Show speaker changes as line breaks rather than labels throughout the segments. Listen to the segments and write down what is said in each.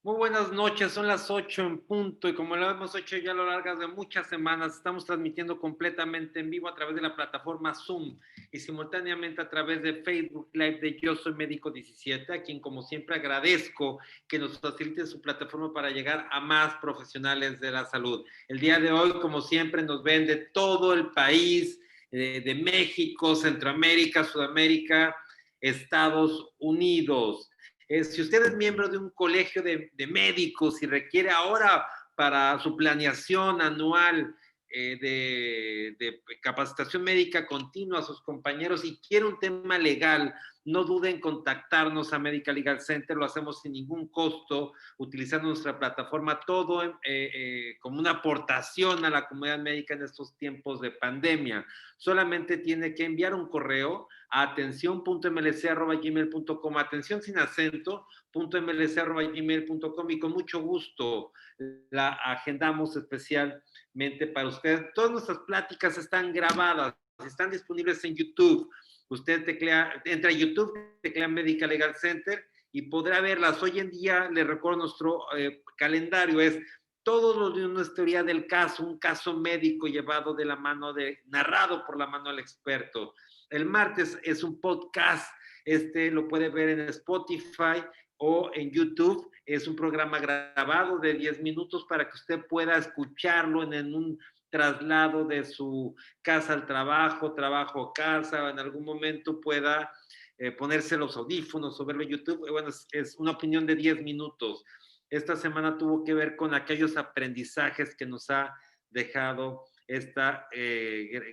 Muy buenas noches, son las 8 en punto y como lo hemos hecho ya a lo largo de muchas semanas, estamos transmitiendo completamente en vivo a través de la plataforma Zoom y simultáneamente a través de Facebook Live de Yo Soy Médico 17, a quien como siempre agradezco que nos facilite su plataforma para llegar a más profesionales de la salud. El día de hoy, como siempre, nos ven de todo el país, de México, Centroamérica, Sudamérica, Estados Unidos. Si usted es miembro de un colegio de médicos y requiere ahora para su planeación anual de capacitación médica continua a sus compañeros y quiere un tema legal, no duden en contactarnos a Medical Legal Center, lo hacemos sin ningún costo, utilizando nuestra plataforma, todo como una aportación a la comunidad médica en estos tiempos de pandemia. Solamente tiene que enviar un correo a atención.mlc@gmail.com, atención sin acento, .mlc@gmail.com y con mucho gusto la agendamos especialmente para usted. Todas nuestras pláticas están grabadas, están disponibles en YouTube. Usted entra a YouTube, teclea Medical Legal Center y podrá verlas. Hoy en día, les recuerdo, nuestro calendario es todos los días una teoría del caso, un caso médico llevado de la mano narrado por la mano del experto. El martes es un podcast, lo puede ver en Spotify o en YouTube. Es un programa grabado de 10 minutos para que usted pueda escucharlo en un traslado de su casa al trabajo, trabajo a casa, o en algún momento pueda ponerse los audífonos o verlo en YouTube. Bueno, es una opinión de 10 minutos. Esta semana tuvo que ver con aquellos aprendizajes que nos ha dejado esta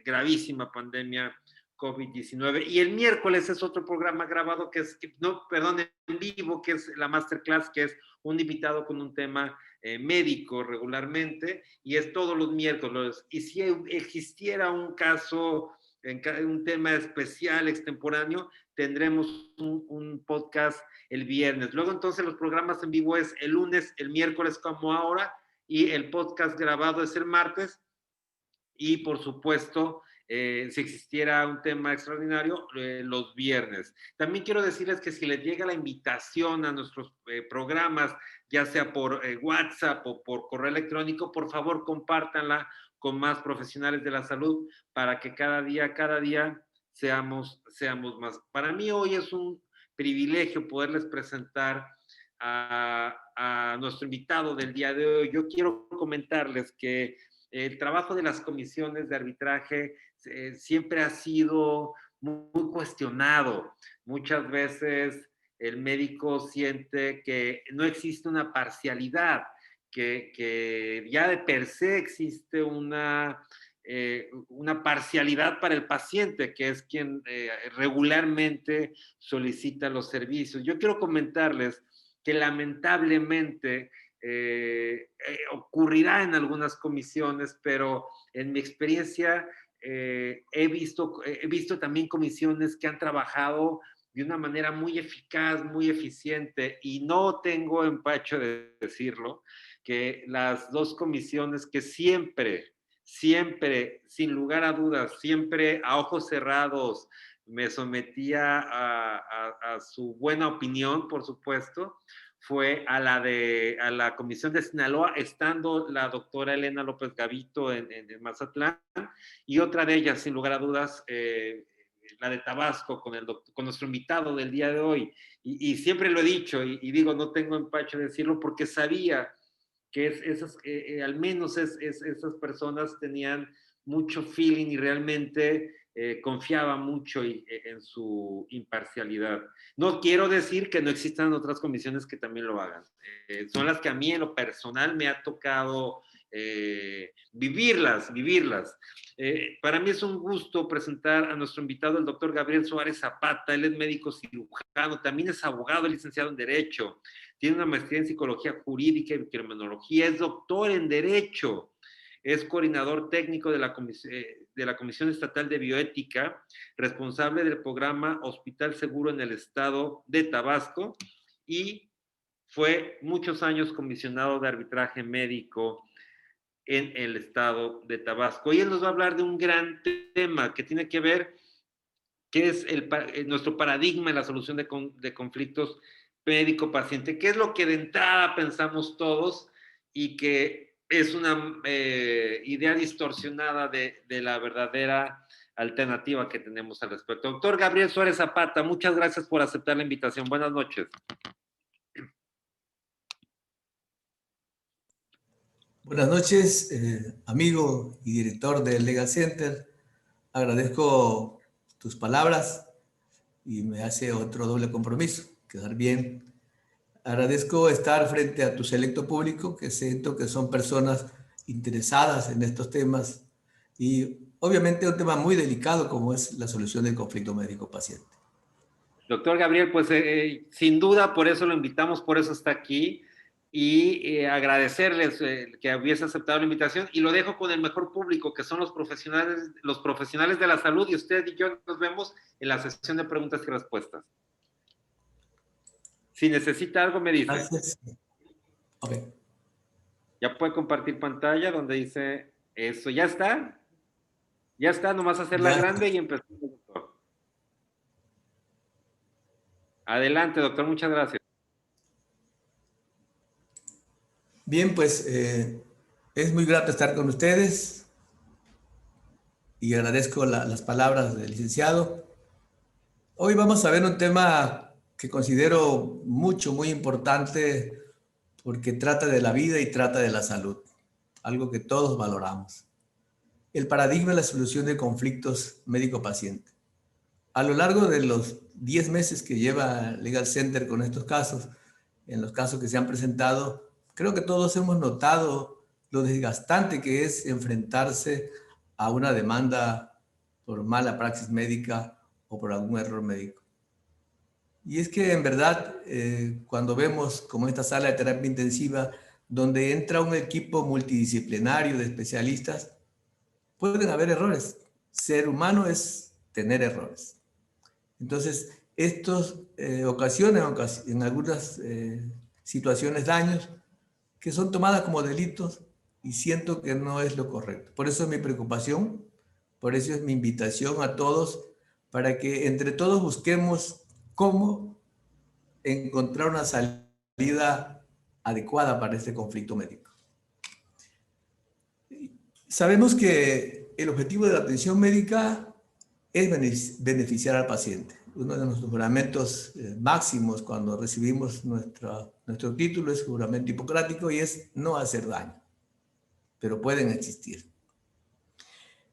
gravísima pandemia COVID-19. Y el miércoles es otro programa grabado en vivo, que es la masterclass, que es un invitado con un tema médico regularmente, y es todos los miércoles. Y si existiera un caso, un tema especial, extemporáneo, tendremos un podcast el viernes. Luego entonces los programas en vivo es el lunes, el miércoles como ahora, y el podcast grabado es el martes. Y por supuesto, si existiera un tema extraordinario, los viernes. También quiero decirles que si les llega la invitación a nuestros programas, ya sea por WhatsApp o por correo electrónico, por favor compártanla con más profesionales de la salud para que cada día seamos más. Para mí hoy es un privilegio poderles presentar a nuestro invitado del día de hoy. Yo quiero comentarles que el trabajo de las comisiones de arbitraje siempre ha sido muy cuestionado. Muchas veces el médico siente que no existe una parcialidad, que ya de per se existe una parcialidad para el paciente, que es quien regularmente solicita los servicios. Yo quiero comentarles que lamentablemente ocurrirá en algunas comisiones, pero en mi experiencia he visto también comisiones que han trabajado de una manera muy eficaz, muy eficiente, y no tengo empacho de decirlo, que las dos comisiones que siempre, sin lugar a dudas, siempre a ojos cerrados, me sometía a su buena opinión, por supuesto, fue a la Comisión de Sinaloa, estando la doctora Elena López Gavito en Mazatlán, y otra de ellas, sin lugar a dudas, la de Tabasco, con nuestro invitado del día de hoy. Y siempre lo he dicho, y digo, no tengo empacho de decirlo, porque sabía que al menos esas personas tenían mucho feeling y realmente confiaba mucho en su imparcialidad. No quiero decir que no existan otras comisiones que también lo hagan. Son las que a mí en lo personal me ha tocado vivirlas. Para mí es un gusto presentar a nuestro invitado, el doctor Gabriel Suárez Zapata. Él es médico cirujano, también es abogado, licenciado en Derecho, tiene una maestría en Psicología Jurídica y Criminología, es doctor en Derecho, es coordinador técnico de la Comisión Estatal de Bioética, responsable del programa Hospital Seguro en el estado de Tabasco y fue muchos años comisionado de arbitraje médico en el estado de Tabasco. Y él nos va a hablar de un gran tema que tiene que ver, que es nuestro paradigma en la solución de conflictos médico-paciente, que es lo que de entrada pensamos todos y que es una idea distorsionada de la verdadera alternativa que tenemos al respecto. Doctor Gabriel Suárez Zapata, muchas gracias por aceptar la invitación. Buenas noches.
Buenas noches, amigo y director del Legal Center. Agradezco tus palabras y me hace otro doble compromiso, quedar bien. Agradezco estar frente a tu selecto público, que siento que son personas interesadas en estos temas y obviamente un tema muy delicado como es la solución del conflicto médico-paciente.
Doctor Gabriel, pues sin duda por eso lo invitamos, por eso está aquí y agradecerles que hubiese aceptado la invitación y lo dejo con el mejor público que son los profesionales de la salud y usted y yo nos vemos en la sesión de preguntas y respuestas. Si necesita algo me dice.
Gracias. Okay.
Ya puede compartir pantalla donde dice eso, ya está. Ya está, nomás hacerla grande y empezar, doctor. Adelante, doctor, muchas gracias.
Bien, pues es muy grato estar con ustedes y agradezco las palabras del licenciado. Hoy vamos a ver un tema que considero muy importante porque trata de la vida y trata de la salud, algo que todos valoramos. El paradigma de la solución de conflictos médico-paciente. A lo largo de los 10 meses que lleva Legal Center con estos casos, en los casos que se han presentado, creo que todos hemos notado lo desgastante que es enfrentarse a una demanda por mala praxis médica o por algún error médico. Y es que en verdad, cuando vemos como esta sala de terapia intensiva, donde entra un equipo multidisciplinario de especialistas, pueden haber errores. Ser humano es tener errores. Entonces, estos ocasionan en algunas situaciones daños que son tomadas como delitos y siento que no es lo correcto. Por eso es mi preocupación, por eso es mi invitación a todos, para que entre todos busquemos cómo encontrar una salida adecuada para este conflicto médico. Sabemos que el objetivo de la atención médica es beneficiar al paciente. Uno de nuestros juramentos máximos cuando recibimos nuestro título es el juramento hipocrático y es no hacer daño, pero pueden existir.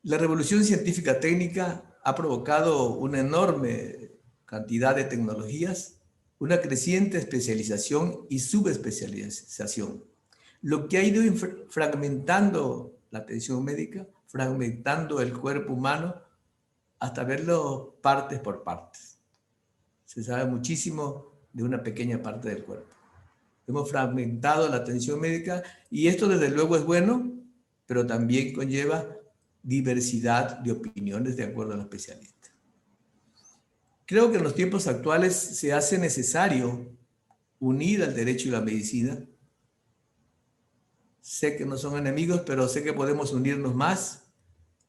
La revolución científica técnica ha provocado una enorme cantidad de tecnologías, una creciente especialización y subespecialización, lo que ha ido fragmentando la atención médica, fragmentando el cuerpo humano hasta verlo partes por partes. Se sabe muchísimo de una pequeña parte del cuerpo. Hemos fragmentado la atención médica y esto desde luego es bueno, pero también conlleva diversidad de opiniones de acuerdo al especialista. Creo que en los tiempos actuales se hace necesario unir al derecho y la medicina. Sé que no son enemigos, pero sé que podemos unirnos más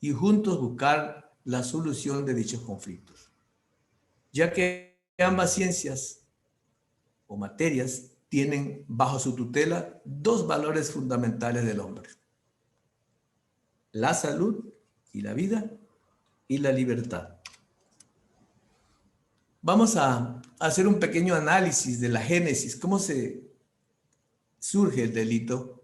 y juntos buscar la solución de dichos conflictos, ya que ambas ciencias o materias tienen bajo su tutela dos valores fundamentales del hombre: la salud y la vida y la libertad. Vamos a hacer un pequeño análisis de la génesis, cómo se surge el delito.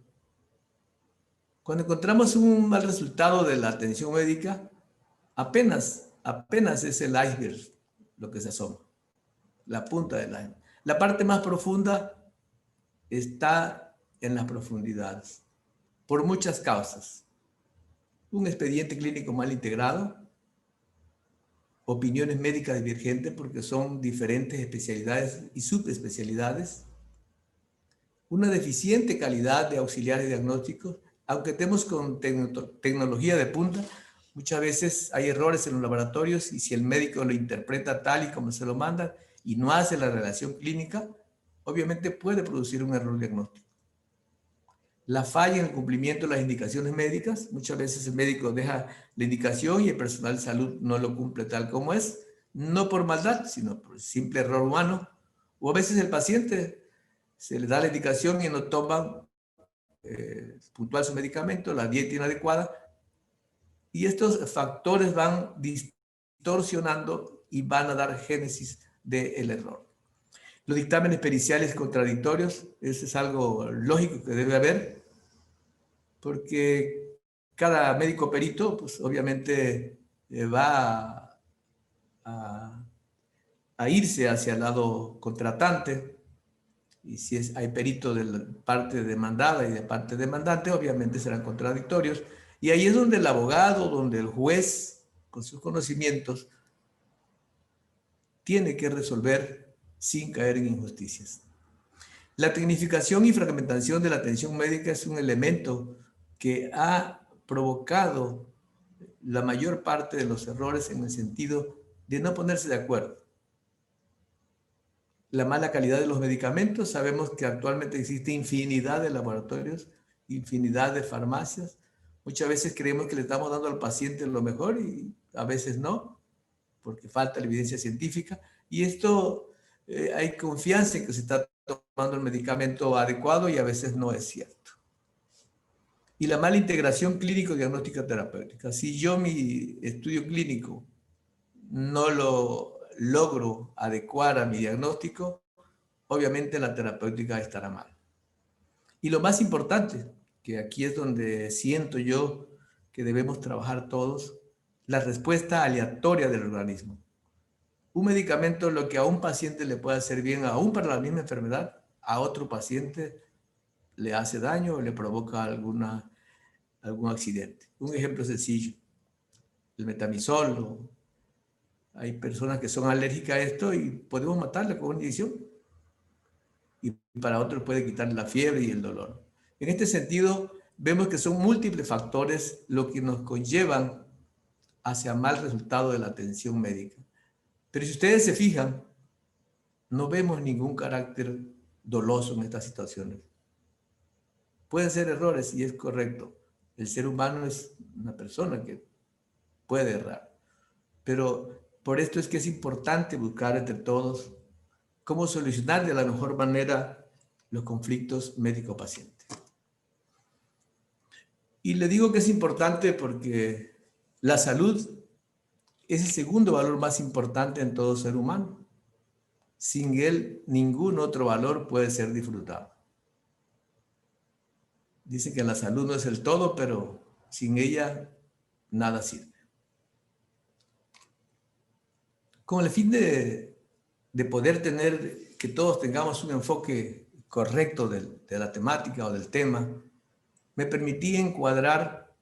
Cuando encontramos un mal resultado de la atención médica, apenas es el iceberg lo que se asoma, la punta del iceberg. La parte más profunda está en las profundidades, por muchas causas. Un expediente clínico mal integrado, opiniones médicas divergentes porque son diferentes especialidades y subespecialidades, una deficiente calidad de auxiliares diagnósticos, aunque estemos con tecnología de punta, muchas veces hay errores en los laboratorios y si el médico lo interpreta tal y como se lo manda y no hace la relación clínica, obviamente puede producir un error diagnóstico. La falla en el cumplimiento de las indicaciones médicas, muchas veces el médico deja la indicación y el personal de salud no lo cumple tal como es, no por maldad, sino por simple error humano O a veces el paciente se le da la indicación y no toma puntual su medicamento, la dieta inadecuada, y estos factores van distorsionando y van a dar génesis del error. Los dictámenes periciales contradictorios, eso es algo lógico que debe haber, porque cada médico perito, pues obviamente va a irse hacia el lado contratante, y si hay perito de la parte demandada y de parte demandante, obviamente serán contradictorios, y ahí es donde el abogado, donde el juez, con sus conocimientos, tiene que resolver sin caer en injusticias. La tecnificación y fragmentación de la atención médica es un elemento que ha provocado la mayor parte de los errores en el sentido de no ponerse de acuerdo. La mala calidad de los medicamentos, sabemos que actualmente existe infinidad de laboratorios, infinidad de farmacias. Muchas veces creemos que le estamos dando al paciente lo mejor y a veces no, porque falta la evidencia científica. Y esto, hay confianza en que se está tomando el medicamento adecuado y a veces no es cierto. Y la mala integración clínico-diagnóstica terapéutica. Si yo mi estudio clínico no lo logro adecuar a mi diagnóstico, obviamente la terapéutica estará mal. Y lo más importante, que aquí es donde siento yo que debemos trabajar todos, la respuesta aleatoria del organismo. Un medicamento, lo que a un paciente le puede hacer bien, aún para la misma enfermedad, a otro paciente le hace daño o le provoca algún accidente. Un ejemplo sencillo, el metamizol. Hay personas que son alérgicas a esto y podemos matarle con una inyección. Y para otros puede quitar la fiebre y el dolor. En este sentido, vemos que son múltiples factores lo que nos conllevan hacia mal resultado de la atención médica. Pero si ustedes se fijan, no vemos ningún carácter doloso en estas situaciones. Pueden ser errores y es correcto. El ser humano es una persona que puede errar. Pero por esto es que es importante buscar entre todos cómo solucionar de la mejor manera los conflictos médico-paciente. Y le digo que es importante porque la salud es el segundo valor más importante en todo ser humano. Sin él, ningún otro valor puede ser disfrutado. Dicen que la salud no es el todo, pero sin ella nada sirve. Con el fin de poder tener, que todos tengamos un enfoque correcto de la temática o del tema, me permití encuadrar,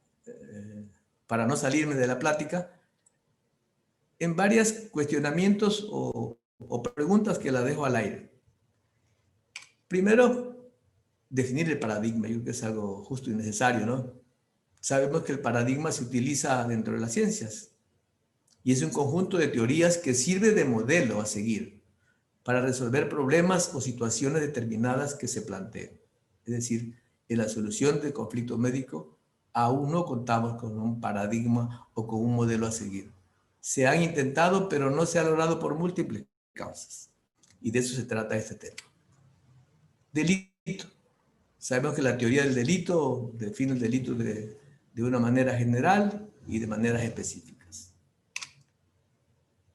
para no salirme de la plática, en varios cuestionamientos o preguntas que la dejo al aire. Primero, definir el paradigma. Yo creo que es algo justo y necesario, ¿no? Sabemos que el paradigma se utiliza dentro de las ciencias y es un conjunto de teorías que sirve de modelo a seguir para resolver problemas o situaciones determinadas que se planteen. Es decir, en la solución del conflicto médico aún no contamos con un paradigma o con un modelo a seguir. Se han intentado, pero no se ha logrado por múltiples causas. Y de eso se trata este tema. Delito. Sabemos que la teoría del delito define el delito de una manera general y de maneras específicas.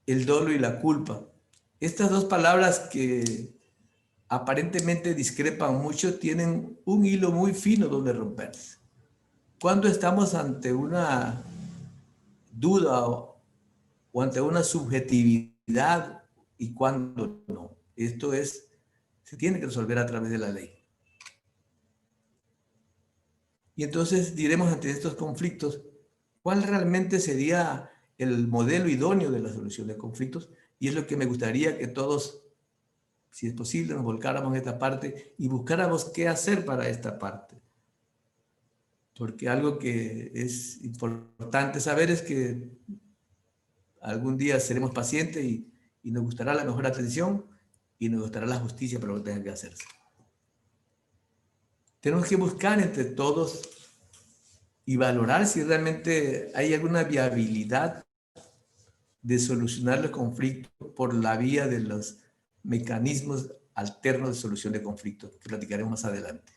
El dolo y la culpa. Estas dos palabras que aparentemente discrepan mucho tienen un hilo muy fino donde romperse. Cuando estamos ante una duda o ante una subjetividad y cuando no. Esto se tiene que resolver a través de la ley. Y entonces diremos ante estos conflictos, ¿cuál realmente sería el modelo idóneo de la solución de conflictos? Y es lo que me gustaría que todos, si es posible, nos volcáramos en esta parte y buscáramos qué hacer para esta parte. Porque algo que es importante saber es que algún día seremos pacientes y nos gustará la mejor atención y nos gustará la justicia para lo que tenga que hacerse. Tenemos que buscar entre todos y valorar si realmente hay alguna viabilidad de solucionar los conflictos por la vía de los mecanismos alternos de solución de conflictos, que platicaremos más adelante.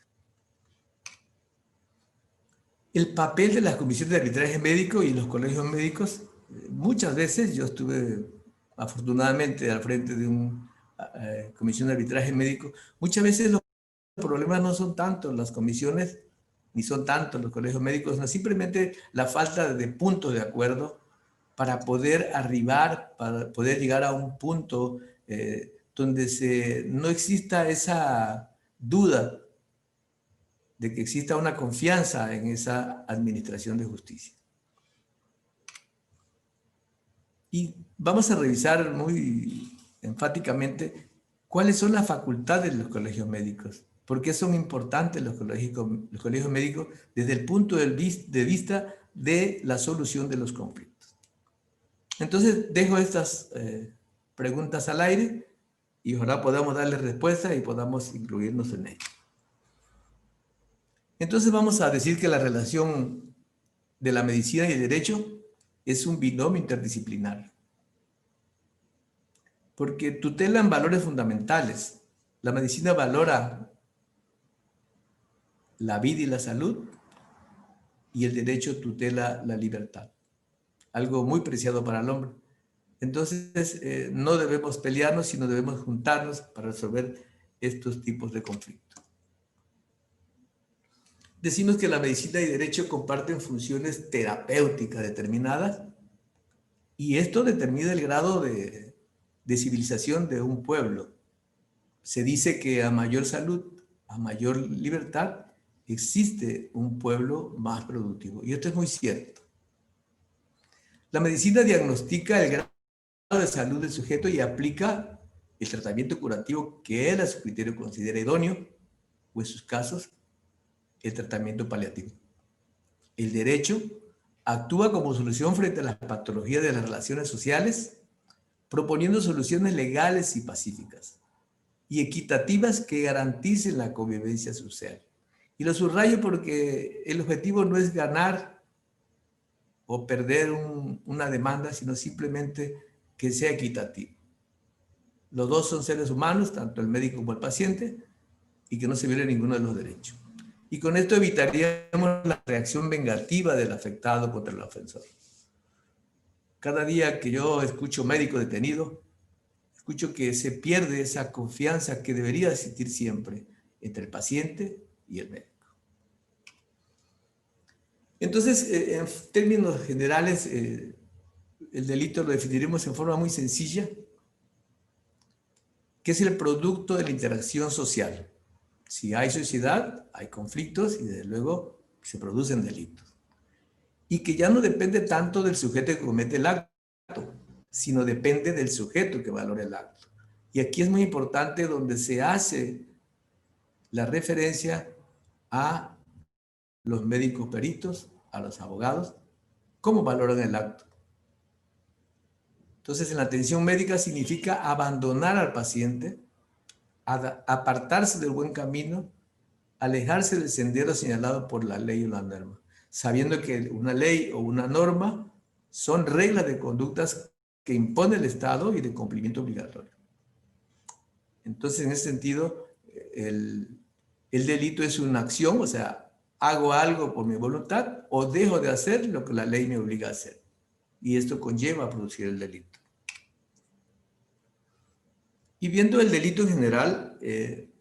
El papel de las comisiones de arbitraje médico y los colegios médicos, muchas veces yo estuve afortunadamente al frente de una comisión de arbitraje médico, muchas veces los problemas no son tanto las comisiones, ni son tanto los colegios médicos, sino simplemente la falta de puntos de acuerdo para poder arribar, para poder llegar a un punto donde no exista esa duda de que exista una confianza en esa administración de justicia. Y vamos a revisar muy enfáticamente cuáles son las facultades de los colegios médicos, por qué son importantes los colegios médicos desde el punto de vista de la solución de los conflictos. Entonces, dejo estas preguntas al aire y ojalá podamos darle respuesta y podamos incluirnos en ello. Entonces vamos a decir que la relación de la medicina y el derecho es un binomio interdisciplinar, porque tutelan valores fundamentales. La medicina valora la vida y la salud y el derecho tutela la libertad, algo muy preciado para el hombre. Entonces no debemos pelearnos, sino debemos juntarnos para resolver estos tipos de conflictos. Decimos que la medicina y derecho comparten funciones terapéuticas determinadas y esto determina el grado de civilización de un pueblo. Se dice que a mayor salud, a mayor libertad, existe un pueblo más productivo. Y esto es muy cierto. La medicina diagnostica el grado de salud del sujeto y aplica el tratamiento curativo que él a su criterio considera idóneo, o en sus casos, el tratamiento paliativo. El derecho actúa como solución frente a las patologías de las relaciones sociales, proponiendo soluciones legales y pacíficas y equitativas que garanticen la convivencia social. Y lo subrayo porque el objetivo no es ganar o perder una demanda, sino simplemente que sea equitativo. Los dos son seres humanos, tanto el médico como el paciente, y que no se viole ninguno de los derechos. Y con esto evitaríamos la reacción vengativa del afectado contra el ofensor. Cada día que yo escucho médico detenido, escucho que se pierde esa confianza que debería existir siempre entre el paciente y el médico. Entonces, en términos generales, el delito lo definiremos en forma muy sencilla, que es el producto de la interacción social. Si hay sociedad, hay conflictos y desde luego se producen delitos. Y que ya no depende tanto del sujeto que comete el acto, sino depende del sujeto que valora el acto. Y aquí es muy importante donde se hace la referencia a los médicos peritos, a los abogados, cómo valoran el acto. Entonces, en la atención médica significa abandonar al paciente, apartarse del buen camino, alejarse del sendero señalado por la ley o la norma, sabiendo que una ley o una norma son reglas de conductas que impone el Estado y de cumplimiento obligatorio. Entonces, en ese sentido, el delito es una acción, o sea, hago algo por mi voluntad o dejo de hacer lo que la ley me obliga a hacer. Y esto conlleva a producir el delito. Y viendo el delito en general,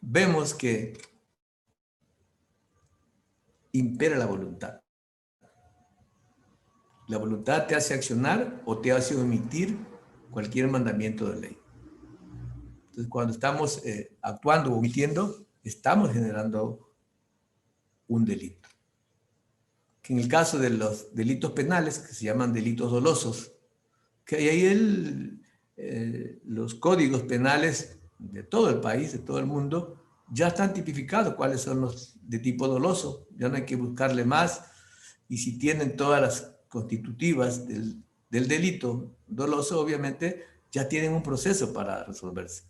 vemos que impera la voluntad. La voluntad te hace accionar o te hace omitir cualquier mandamiento de ley. Entonces, cuando estamos actuando o omitiendo, estamos generando un delito. Que en el caso de los delitos penales, que se llaman delitos dolosos, que ahí los códigos penales de todo el país, de todo el mundo, ya están tipificados cuáles son los de tipo doloso. Ya no hay que buscarle más. Y si tienen todas las constitutivas del delito doloso, obviamente ya tienen un proceso para resolverse.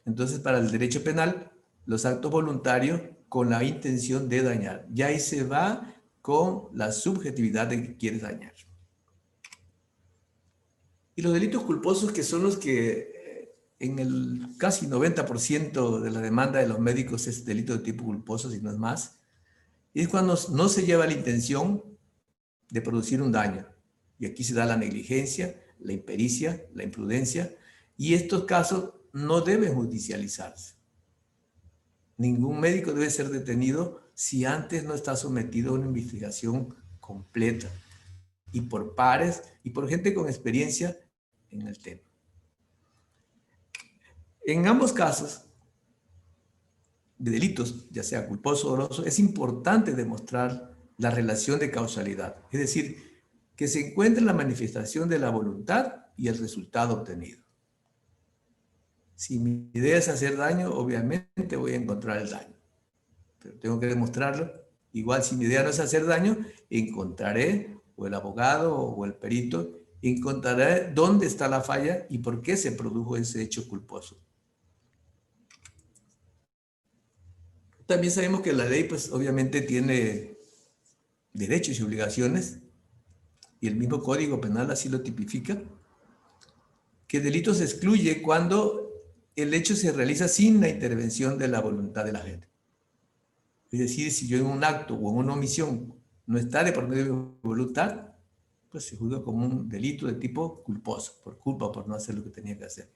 Entonces, para el derecho penal, los actos voluntarios con la intención de dañar. Ya ahí se va con la subjetividad de que quieres dañar. Y los delitos culposos, que son los que en el casi 90% de la demanda de los médicos es delito de tipo culposo, si no es más, es cuando no se lleva la intención de producir un daño. Y aquí se da la negligencia, la impericia, la imprudencia, y estos casos no deben judicializarse. Ningún médico debe ser detenido si antes no está sometido a una investigación completa y por pares y por gente con experiencia en el tema. En ambos casos de delitos, ya sea culposo o doloso, es importante demostrar la relación de causalidad, es decir, que se encuentre la manifestación de la voluntad y el resultado obtenido. Si mi idea es hacer daño, obviamente voy a encontrar el daño, pero tengo que demostrarlo. Igual, si mi idea no es hacer daño, encontraré, o el abogado o el perito, encontraré dónde está la falla y por qué se produjo ese hecho culposo. También sabemos que la ley, pues, obviamente tiene derechos y obligaciones, y el mismo Código Penal así lo tipifica, que el delito se excluye cuando el hecho se realiza sin la intervención de la voluntad de la gente. Es decir, si yo en un acto o en una omisión no está de por medio de mi voluntad, pues se juzga como un delito de tipo culposo, por culpa, por no hacer lo que tenía que hacer.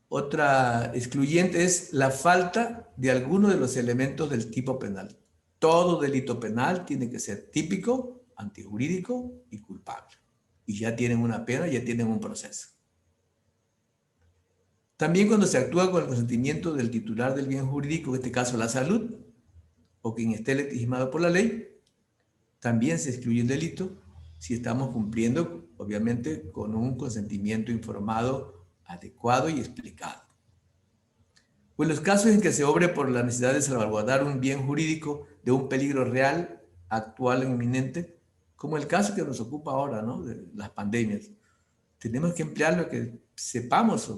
Otra excluyente es la falta de alguno de los elementos del tipo penal. Todo delito penal tiene que ser típico, antijurídico y culpable. Y ya tienen una pena, ya tienen un proceso. También cuando se actúa con el consentimiento del titular del bien jurídico, en este caso la salud, o quien esté legitimado por la ley, también se excluye el delito si estamos cumpliendo, obviamente, con un consentimiento informado, adecuado y explicado. Pues los casos en que se obre por la necesidad de salvaguardar un bien jurídico de un peligro real, actual e inminente, como el caso que nos ocupa ahora, ¿no? De las pandemias. Tenemos que emplear lo que sepamos,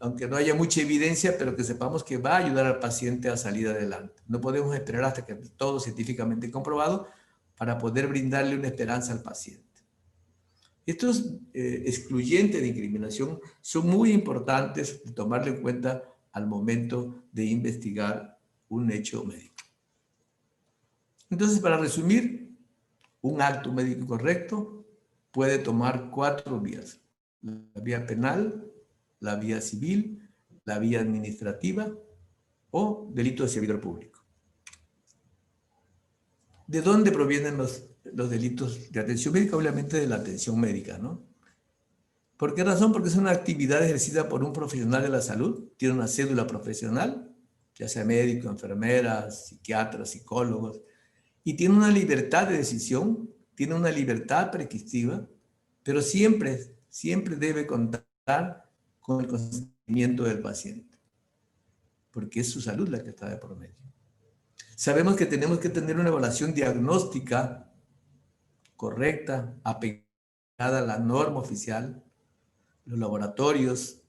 aunque no haya mucha evidencia, pero que sepamos que va a ayudar al paciente a salir adelante. No podemos esperar hasta que todo científicamente comprobado para poder brindarle una esperanza al paciente. Estos excluyentes de incriminación son muy importantes de tomarlo en cuenta al momento de investigar un hecho médico. Entonces, para resumir, un acto médico correcto puede tomar 4 vías: la vía penal, la vía civil, la vía administrativa o delito de servidor público. ¿De dónde provienen los delitos de atención médica? Obviamente de la atención médica, ¿no? ¿Por qué razón? Porque es una actividad ejercida por un profesional de la salud, tiene una cédula profesional, ya sea médico, enfermera, psiquiatra, psicólogos, y tiene una libertad de decisión, tiene una libertad prescriptiva, pero siempre, siempre debe contar con el consentimiento del paciente, porque es su salud la que está de por medio. Sabemos que tenemos que tener una evaluación diagnóstica correcta, apegada a la norma oficial, los laboratorios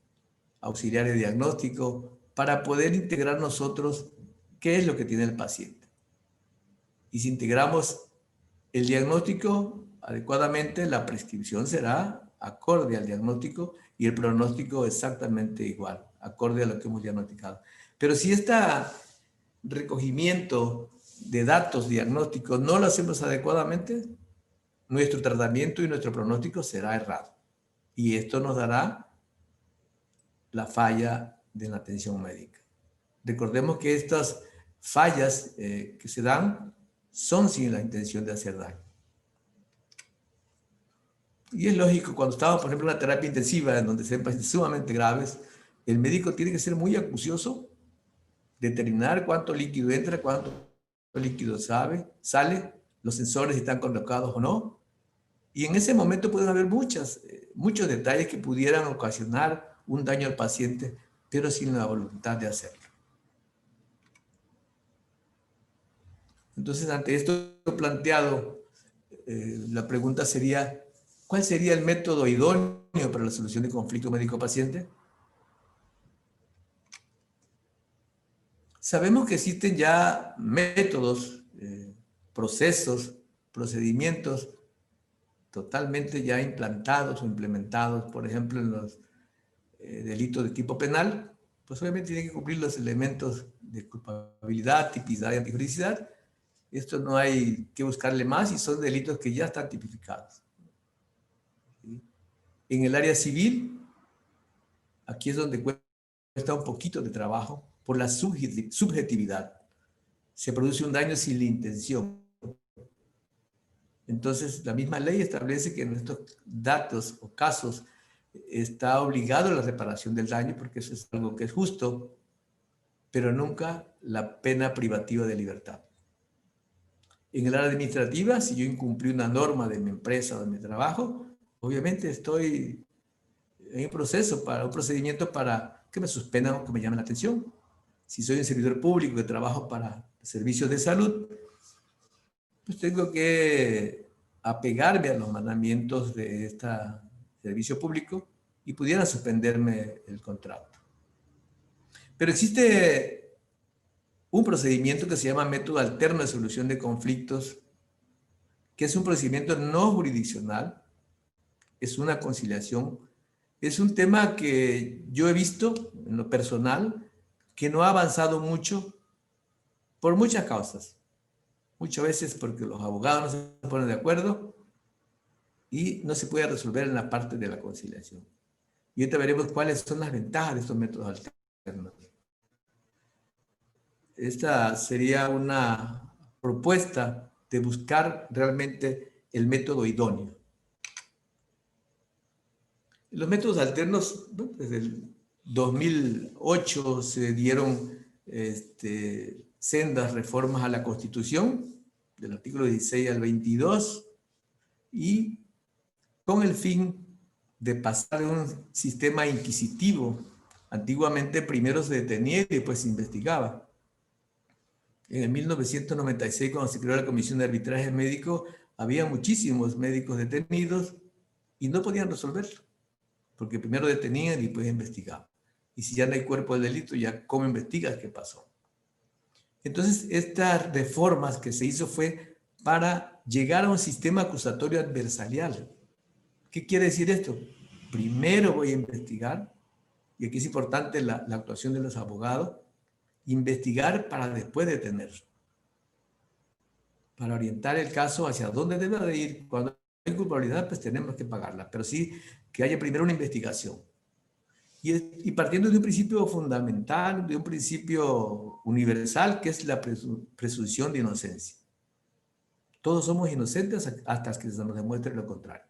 auxiliares de diagnóstico, para poder integrar nosotros qué es lo que tiene el paciente. Y si integramos el diagnóstico adecuadamente, la prescripción será acorde al diagnóstico y el pronóstico exactamente igual, acorde a lo que hemos diagnosticado. Pero si este recogimiento de datos diagnósticos no lo hacemos adecuadamente, nuestro tratamiento y nuestro pronóstico será errado. Y esto nos dará la falla de la atención médica. Recordemos que estas fallas que se dan son sin la intención de hacer daño. Y es lógico, cuando estamos, por ejemplo, en una terapia intensiva, en donde se ven pacientes sumamente graves, el médico tiene que ser muy acucioso, determinar cuánto líquido entra, cuánto líquido sale, los sensores están colocados o no. Y en ese momento pueden haber muchos detalles que pudieran ocasionar un daño al paciente, pero sin la voluntad de hacerlo. Entonces, ante esto planteado, la pregunta sería, ¿cuál sería el método idóneo para la solución de conflicto médico-paciente? Sabemos que existen ya métodos, procesos, procedimientos totalmente ya implantados o implementados, por ejemplo, en los delitos de tipo penal, pues obviamente tienen que cumplir los elementos de culpabilidad, tipicidad y antijuridicidad. Esto no hay que buscarle más y son delitos que ya están tipificados. ¿Sí? En el área civil, aquí es donde cuesta un poquito de trabajo por la subjetividad. Se produce un daño sin la intención. Entonces, la misma ley establece que en estos datos o casos está obligado a la reparación del daño, porque eso es algo que es justo, pero nunca la pena privativa de libertad. En el área administrativa, si yo incumplí una norma de mi empresa o de mi trabajo, obviamente estoy en un proceso, para un procedimiento para que me suspendan o que me llamen la atención. Si soy un servidor público que trabajo para servicios de salud, pues tengo que apegarme a los mandamientos de este servicio público y pudiera suspenderme el contrato. Pero existe un procedimiento que se llama método alterno de solución de conflictos, que es un procedimiento no jurisdiccional, es una conciliación, es un tema que yo he visto en lo personal que no ha avanzado mucho por muchas causas. Muchas veces porque los abogados no se ponen de acuerdo y no se puede resolver en la parte de la conciliación. Y ahorita veremos cuáles son las ventajas de estos métodos alternos. Esta sería una propuesta de buscar realmente el método idóneo. Los métodos alternos, ¿no? Desde el 2008 se dieron sendas reformas a la Constitución, del artículo 16 al 22, y con el fin de pasar de un sistema inquisitivo. Antiguamente primero se detenía y después se investigaba. En el 1996, cuando se creó la Comisión de Arbitraje Médico, había muchísimos médicos detenidos y no podían resolverlo, porque primero detenían y después investigaban. Y si ya no hay cuerpo del delito, ya cómo investigas qué pasó. Entonces, estas reformas que se hizo fue para llegar a un sistema acusatorio adversarial. ¿Qué quiere decir esto? Primero voy a investigar, y aquí es importante la actuación de los abogados, investigar para después detener, para orientar el caso hacia dónde debe de ir. Cuando hay culpabilidad, pues tenemos que pagarla, pero sí que haya primero una investigación. Y partiendo de un principio fundamental, de un principio universal, que es la presunción de inocencia. Todos somos inocentes hasta que se nos demuestre lo contrario.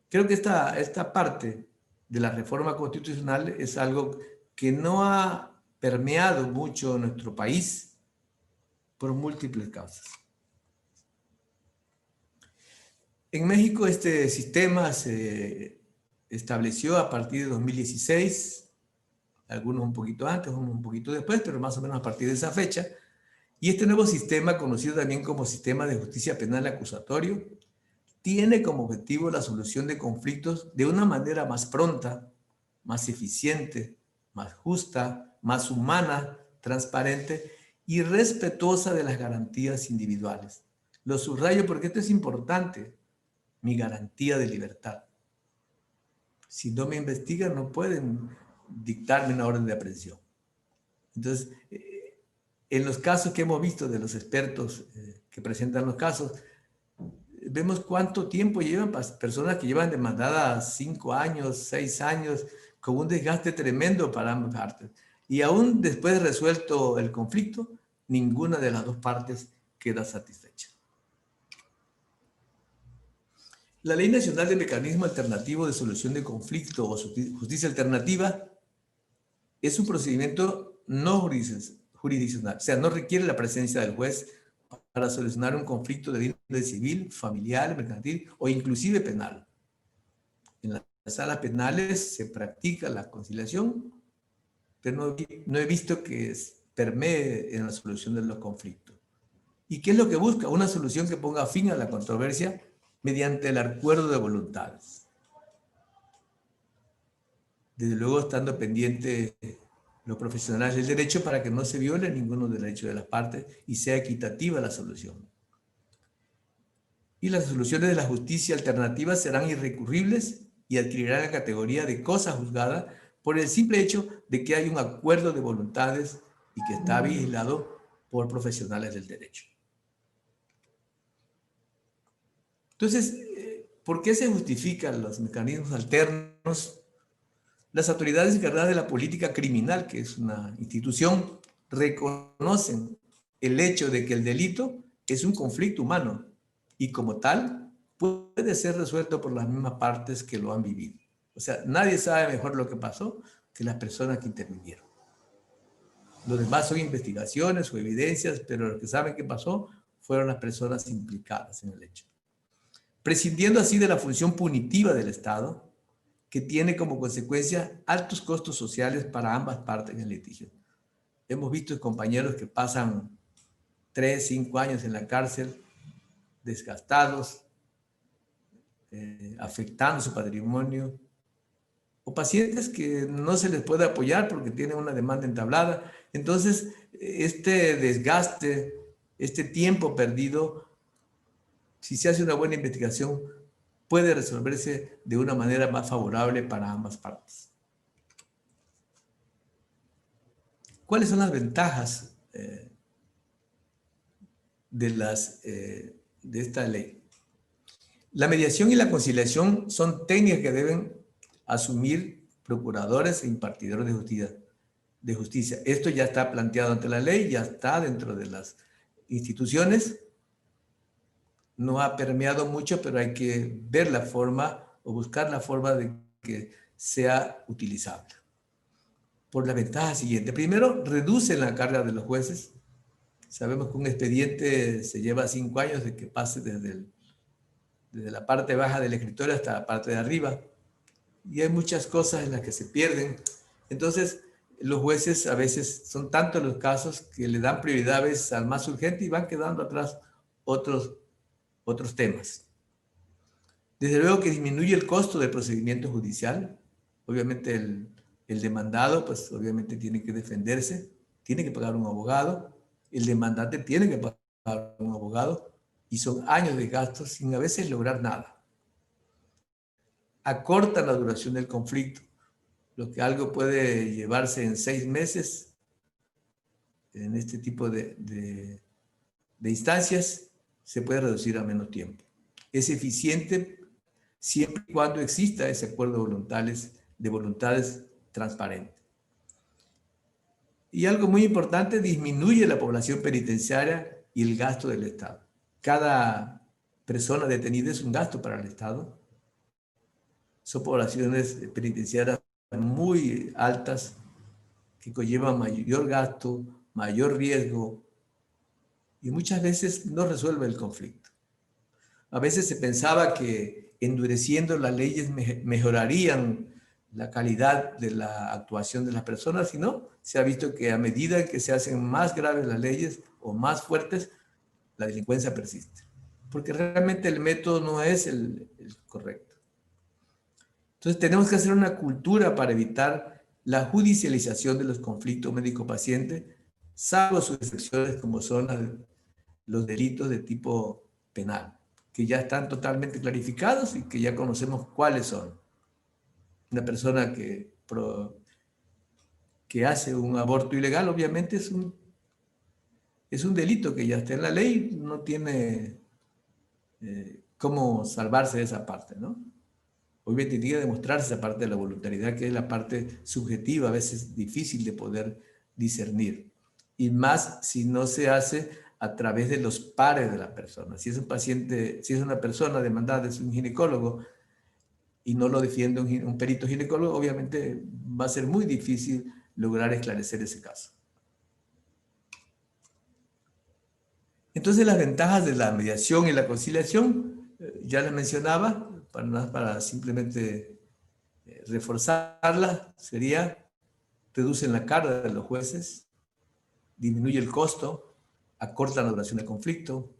Creo que esta parte de la reforma constitucional es algo que no ha permeado mucho en nuestro país por múltiples causas. En México este sistema se estableció a partir de 2016, algunos un poquito antes, unos un poquito después, pero más o menos a partir de esa fecha. Y este nuevo sistema, conocido también como sistema de justicia penal acusatorio, tiene como objetivo la solución de conflictos de una manera más pronta, más eficiente, más justa, más humana, transparente y respetuosa de las garantías individuales. Lo subrayo porque esto es importante, mi garantía de libertad. Si no me investigan, no pueden dictarme una orden de aprehensión. Entonces, en los casos que hemos visto de los expertos que presentan los casos, vemos cuánto tiempo llevan personas que llevan demandadas 5 años, 6 años, con un desgaste tremendo para ambas partes. Y aún después de resuelto el conflicto, ninguna de las dos partes queda satisfecha. La Ley Nacional de Mecanismo Alternativo de Solución de Conflicto o Justicia Alternativa es un procedimiento no jurisdiccional, o sea, no requiere la presencia del juez para solucionar un conflicto de índole civil, familiar, mercantil o inclusive penal. En las salas penales se practica la conciliación, pero no he visto que permee en la solución de los conflictos. ¿Y qué es lo que busca? Una solución que ponga fin a la controversia mediante el acuerdo de voluntades. Desde luego estando pendiente los profesionales del derecho para que no se viole ninguno de los derechos de las partes y sea equitativa la solución. y las resoluciones de la justicia alternativa serán irrecurribles y adquirirán la categoría de cosa juzgada por el simple hecho de que hay un acuerdo de voluntades y que está vigilado por profesionales del derecho. Entonces, ¿por qué se justifican los mecanismos alternos? Las autoridades encargadas de la política criminal, que es una institución, reconocen el hecho de que el delito es un conflicto humano y como tal puede ser resuelto por las mismas partes que lo han vivido. O sea, nadie sabe mejor lo que pasó que las personas que intervinieron. Lo demás son investigaciones o evidencias, pero los que saben qué pasó fueron las personas implicadas en el hecho. Prescindiendo así de la función punitiva del Estado, que tiene como consecuencia altos costos sociales para ambas partes en el litigio. Hemos visto compañeros que pasan 3, 5 años en la cárcel, desgastados, afectando su patrimonio, o pacientes que no se les puede apoyar porque tienen una demanda entablada. Entonces, este desgaste, este tiempo perdido, si se hace una buena investigación, puede resolverse de una manera más favorable para ambas partes. ¿Cuáles son las ventajas de esta ley? La mediación y la conciliación son técnicas que deben asumir procuradores e impartidores de justicia. Esto ya está planteado ante la ley, ya está dentro de las instituciones. No ha permeado mucho, pero hay que ver la forma o buscar la forma de que sea utilizable. Por la ventaja siguiente. Primero, reduce la carga de los jueces. Sabemos que un expediente se lleva 5 años de que pase desde la parte baja del escritorio hasta la parte de arriba. Y hay muchas cosas en las que se pierden. Entonces, los jueces a veces son tantos los casos que le dan prioridad a veces al más urgente y van quedando atrás otros temas. Desde luego que disminuye el costo del procedimiento judicial. Obviamente el demandado, pues obviamente tiene que defenderse, tiene que pagar un abogado, el demandante tiene que pagar un abogado y son años de gastos sin a veces lograr nada. Acorta la duración del conflicto, lo que algo puede llevarse en 6 meses en este tipo de instancias, se puede reducir a menos tiempo. Es eficiente siempre y cuando exista ese acuerdo de voluntades transparente. Y algo muy importante, disminuye la población penitenciaria y el gasto del Estado. Cada persona detenida es un gasto para el Estado. Son poblaciones penitenciarias muy altas que conllevan mayor gasto, mayor riesgo y muchas veces no resuelve el conflicto. A veces se pensaba que endureciendo las leyes mejorarían la calidad de la actuación de las personas, y no, se ha visto que a medida que se hacen más graves las leyes o más fuertes, la delincuencia persiste, porque realmente el método no es el correcto. Entonces tenemos que hacer una cultura para evitar la judicialización de los conflictos médico-paciente, salvo sus excepciones como son los delitos de tipo penal, que ya están totalmente clarificados y que ya conocemos cuáles son. Una persona que hace un aborto ilegal, obviamente es un delito que ya está en la ley, no tiene cómo salvarse de esa parte, ¿no? Obviamente tiene que demostrarse esa parte de la voluntariedad, que es la parte subjetiva, a veces difícil de poder discernir. Y más si no se hace a través de los pares de la persona. Si es un paciente, si es una persona demandada, es un ginecólogo, y no lo defiende un perito ginecólogo, obviamente va a ser muy difícil lograr esclarecer ese caso. Entonces las ventajas de la mediación y la conciliación, ya les mencionaba, para simplemente reforzarla, sería: reducen la carga de los jueces, disminuye el costo, acorta la duración del conflicto,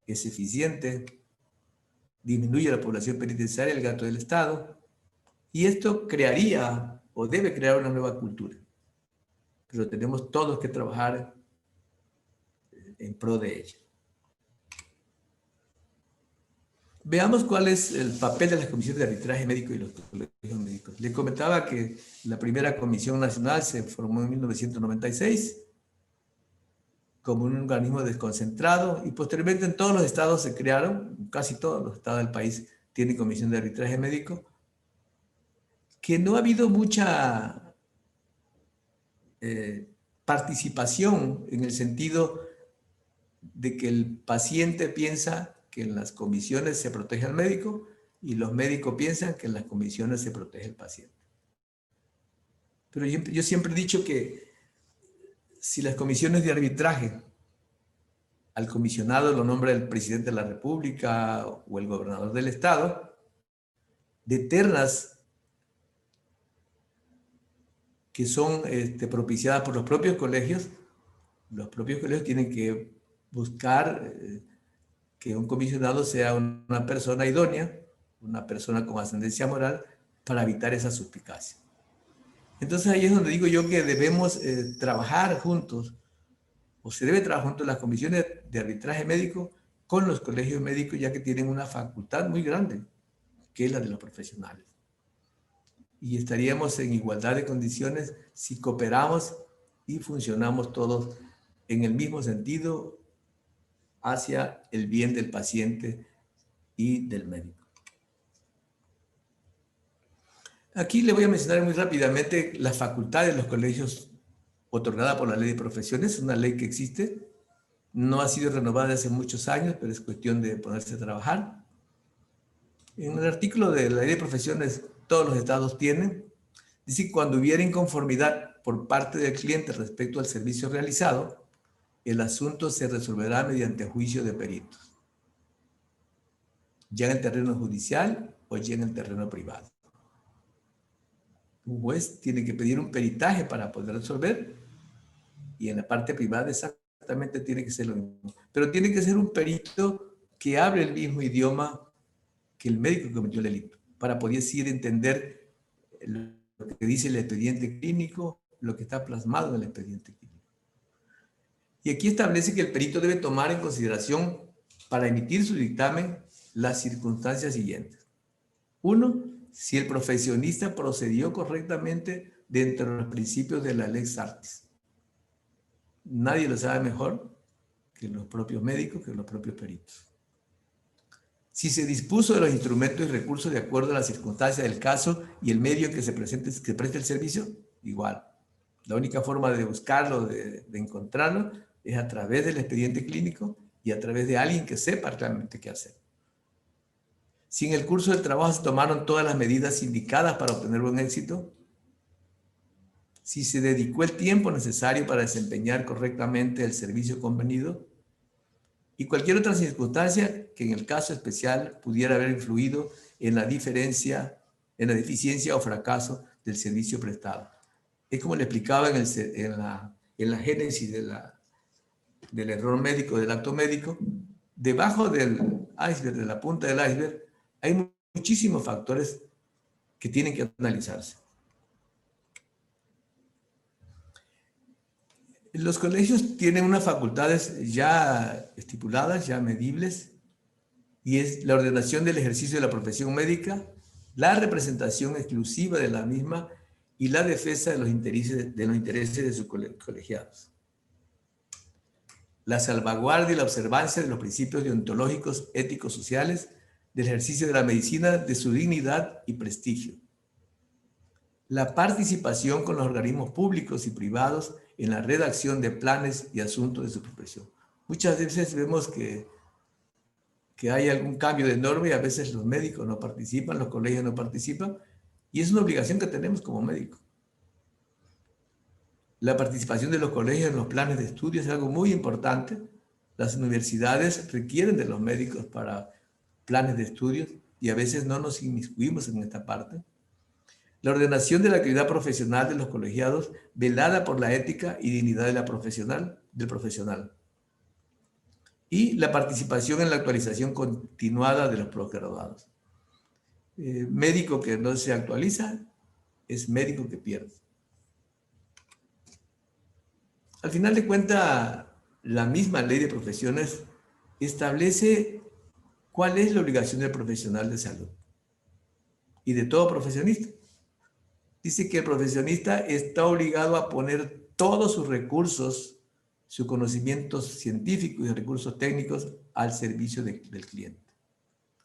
es eficiente, disminuye la población penitenciaria, el gasto del Estado, y esto crearía o debe crear una nueva cultura. Pero tenemos todos que trabajar en pro de ella. Veamos cuál es el papel de las comisiones de arbitraje médico y los colegios médicos. Le comentaba que la primera comisión nacional se formó en 1996 como un organismo desconcentrado y posteriormente en todos los estados se crearon, casi todos los estados del país tienen comisión de arbitraje médico, que no ha habido mucha participación en el sentido de que el paciente piensa que en las comisiones se protege al médico y los médicos piensan que en las comisiones se protege al paciente. Pero yo siempre he dicho que si las comisiones de arbitraje al comisionado lo nombra el presidente de la República o el gobernador del estado, de ternas que son propiciadas por los propios colegios tienen que buscar que un comisionado sea una persona idónea, una persona con ascendencia moral, para evitar esa suspicacia. Entonces ahí es donde digo yo que debemos trabajar juntos, o se debe trabajar juntos las comisiones de arbitraje médico con los colegios médicos, ya que tienen una facultad muy grande, que es la de los profesionales. Y estaríamos en igualdad de condiciones si cooperamos y funcionamos todos en el mismo sentido hacia el bien del paciente y del médico. Aquí le voy a mencionar muy rápidamente las facultades de los colegios otorgada por la Ley de Profesiones. Es una ley que existe, no ha sido renovada hace muchos años, pero es cuestión de ponerse a trabajar. En el artículo de la Ley de Profesiones, todos los estados tienen, dice que cuando hubiera inconformidad por parte del cliente respecto al servicio realizado, el asunto se resolverá mediante juicio de peritos, ya en el terreno judicial o ya en el terreno privado. Un juez tiene que pedir un peritaje para poder resolver y en la parte privada exactamente tiene que ser lo mismo. Pero tiene que ser un perito que hable el mismo idioma que el médico que cometió el delito, para poder así entender lo que dice el expediente clínico, lo que está plasmado en el expediente clínico. Y aquí establece que el perito debe tomar en consideración para emitir su dictamen las circunstancias siguientes. Uno, si el profesionista procedió correctamente dentro de los principios de la lex artis. Nadie lo sabe mejor que los propios médicos, que los propios peritos. Si se dispuso de los instrumentos y recursos de acuerdo a las circunstancias del caso y el medio en que se preste el servicio, igual. La única forma de buscarlo, de encontrarlo, es a través del expediente clínico y a través de alguien que sepa realmente qué hacer. Si en el curso del trabajo se tomaron todas las medidas indicadas para obtener buen éxito, si se dedicó el tiempo necesario para desempeñar correctamente el servicio convenido y cualquier otra circunstancia que en el caso especial pudiera haber influido en la deficiencia o fracaso del servicio prestado. Es como le explicaba en la génesis del error médico, del acto médico, debajo del iceberg, de la punta del iceberg, hay muchísimos factores que tienen que analizarse. Los colegios tienen unas facultades ya estipuladas, ya medibles, y es la ordenación del ejercicio de la profesión médica, la representación exclusiva de la misma y la defensa de los intereses de sus colegiados. La salvaguardia y la observancia de los principios deontológicos, éticos, sociales, del ejercicio de la medicina, de su dignidad y prestigio. La participación con los organismos públicos y privados en la redacción de planes y asuntos de su profesión. Muchas veces vemos que hay algún cambio de norma y a veces los médicos no participan, los colegios no participan, y es una obligación que tenemos como médicos. La participación de los colegios en los planes de estudio es algo muy importante. Las universidades requieren de los médicos para planes de estudios y a veces no nos inmiscuimos en esta parte. La ordenación de la actividad profesional de los colegiados, velada por la ética y dignidad del profesional. Y la participación en la actualización continuada de los posgraduados. Médico que no se actualiza es médico que pierde. Al final de cuentas, la misma Ley de Profesiones establece ¿Cuál es la obligación del profesional de salud y de todo profesionista? Dice que el profesionista está obligado a poner todos sus recursos, sus conocimientos científicos y recursos técnicos al servicio del cliente.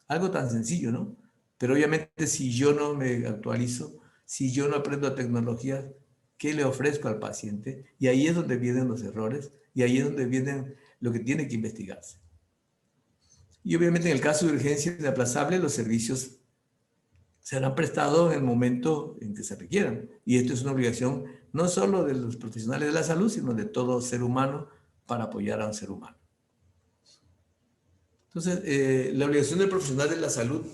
Algo tan sencillo, ¿no? Pero obviamente si yo no me actualizo, si yo no aprendo tecnología, ¿qué le ofrezco al paciente? Y ahí es donde vienen los errores y ahí es donde vienen lo que tiene que investigarse. Y obviamente en el caso de urgencia inaplazable, los servicios serán prestados en el momento en que se requieran. Y esto es una obligación no solo de los profesionales de la salud, sino de todo ser humano para apoyar a un ser humano. Entonces, la obligación del profesional de la salud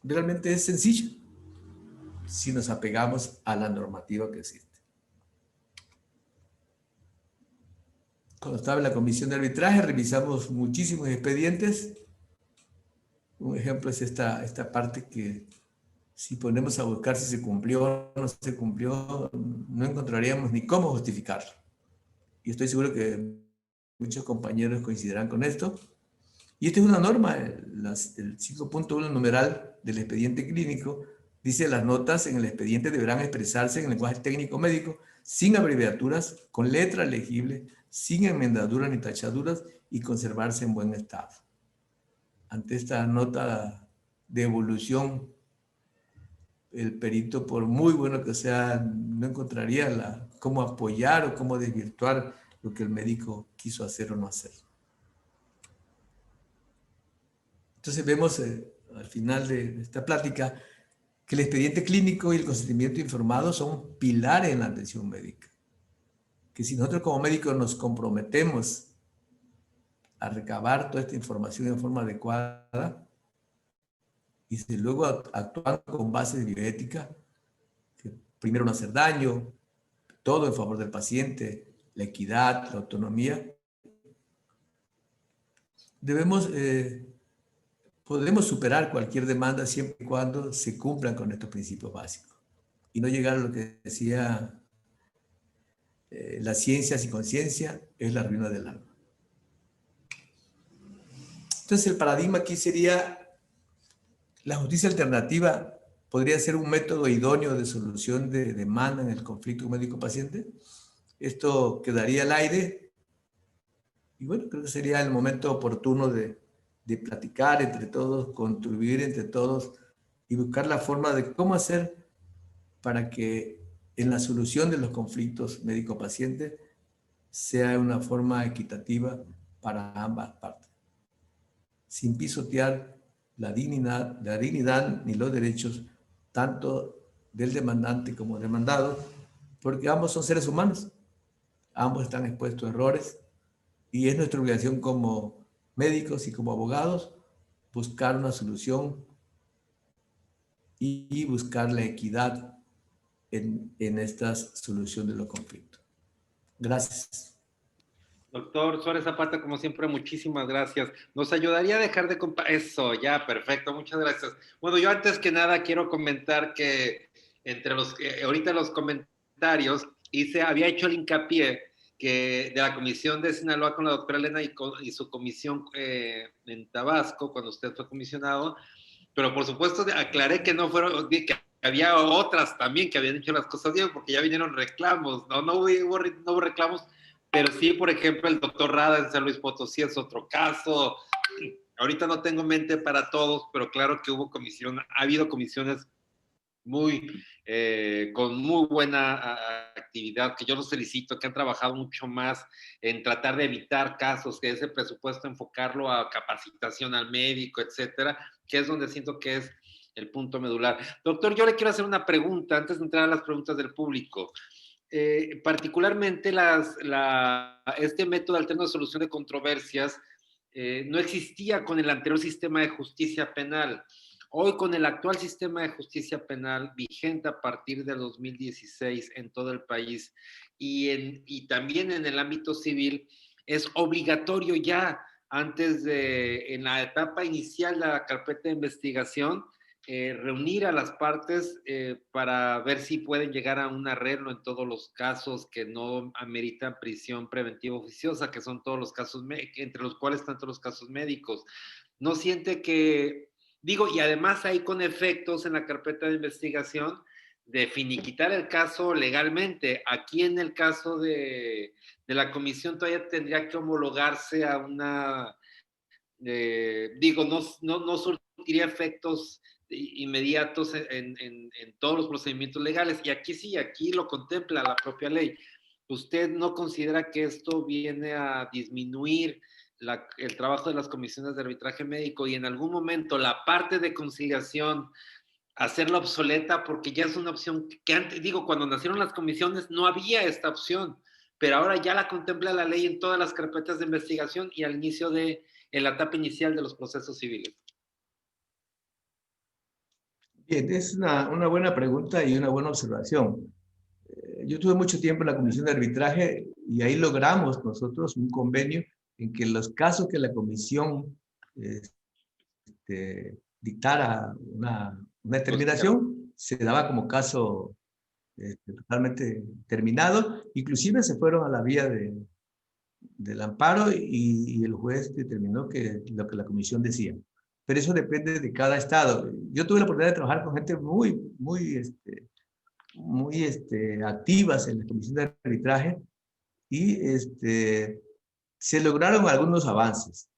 realmente es sencilla si nos apegamos a la normativa que existe. Cuando estaba en la comisión de arbitraje, revisamos muchísimos expedientes. Un ejemplo es esta parte que si ponemos a buscar si se cumplió o no se cumplió, no encontraríamos ni cómo justificarlo. Y estoy seguro que muchos compañeros coincidirán con esto. Y esta es una norma, el 5.1 numeral del expediente clínico, dice: las notas en el expediente deberán expresarse en lenguaje técnico médico, sin abreviaturas, con letra legible, sin enmendaduras ni tachaduras y conservarse en buen estado. Ante esta nota de evolución, el perito, por muy bueno que sea, no encontraría cómo apoyar o cómo desvirtuar lo que el médico quiso hacer o no hacer. Entonces vemos al final de esta plática que el expediente clínico y el consentimiento informado son pilares en la atención médica. Que si nosotros como médicos nos comprometemos a recabar toda esta información en forma adecuada y si luego actuando con base de bioética, que primero no hacer daño, todo en favor del paciente, la equidad, la autonomía, podremos superar cualquier demanda siempre y cuando se cumplan con estos principios básicos y no llegar a lo que decía la ciencia sin conciencia es la ruina del alma. Entonces el paradigma aquí sería la justicia alternativa. ¿Podría ser un método idóneo de solución de demanda en el conflicto médico-paciente? Esto quedaría al aire y bueno, creo que sería el momento oportuno de platicar entre todos, contribuir entre todos y buscar la forma de cómo hacer para que en la solución de los conflictos médico-paciente sea una forma equitativa para ambas partes, sin pisotear la dignidad ni los derechos tanto del demandante como demandado, porque ambos son seres humanos, ambos están expuestos a errores y es nuestra obligación como médicos y como abogados buscar una solución y buscar la equidad en esta solución de los conflictos. Gracias.
Doctor Suárez Zapata, como siempre, muchísimas gracias. Nos ayudaría a dejar de eso, ya, perfecto, muchas gracias. Bueno, yo antes que nada quiero comentar que entre ahorita los comentarios había hecho el hincapié que de la comisión de Sinaloa con la doctora Elena y su comisión en Tabasco, cuando usted fue comisionado, pero por supuesto aclaré que no fueron, que había otras también que habían hecho las cosas bien, porque ya vinieron reclamos, no hubo reclamos, pero sí, por ejemplo, el doctor Rada en San Luis Potosí es otro caso. Ahorita no tengo mente para todos, pero claro que ha habido comisiones con muy buena actividad, que yo los felicito, que han trabajado mucho más en tratar de evitar casos, que ese presupuesto enfocarlo a capacitación al médico, etcétera, que es donde siento que es el punto medular. Doctor, yo le quiero hacer una pregunta antes de entrar a las preguntas del público. Particularmente este método alterno de solución de controversias no existía con el anterior sistema de justicia penal. Hoy, con el actual sistema de justicia penal vigente a partir del 2016 en todo el país y también en el ámbito civil, es obligatorio ya en la etapa inicial de la carpeta de investigación, reunir a las partes para ver si pueden llegar a un arreglo en todos los casos que no ameritan prisión preventiva oficiosa, que son todos los casos, entre los cuales están todos los casos médicos. no siente que, digo, y además hay con efectos en la carpeta de investigación de finiquitar el caso legalmente. Aquí en el caso de la comisión todavía tendría que homologarse a una, digo, no surtiría efectos inmediatos en todos los procedimientos legales. Y aquí sí, aquí lo contempla la propia ley. ¿Usted no considera que esto viene a disminuir el trabajo de las comisiones de arbitraje médico y en algún momento la parte de conciliación hacerla obsoleta porque ya es una opción que antes, digo, cuando nacieron las comisiones no había esta opción, pero ahora ya la contempla la ley en todas las carpetas de investigación y al inicio en la etapa inicial de los procesos civiles?
Bien, es una buena pregunta y una buena observación. Yo tuve mucho tiempo en la Comisión de Arbitraje y ahí logramos nosotros un convenio en que los casos que la Comisión dictara una determinación se daba como caso totalmente terminado. Inclusive se fueron a la vía del amparo y el juez determinó que lo que la Comisión decía. Pero eso depende de cada estado. Yo tuve la oportunidad de trabajar con gente muy activas en la Comisión de Arbitraje y se lograron algunos avances.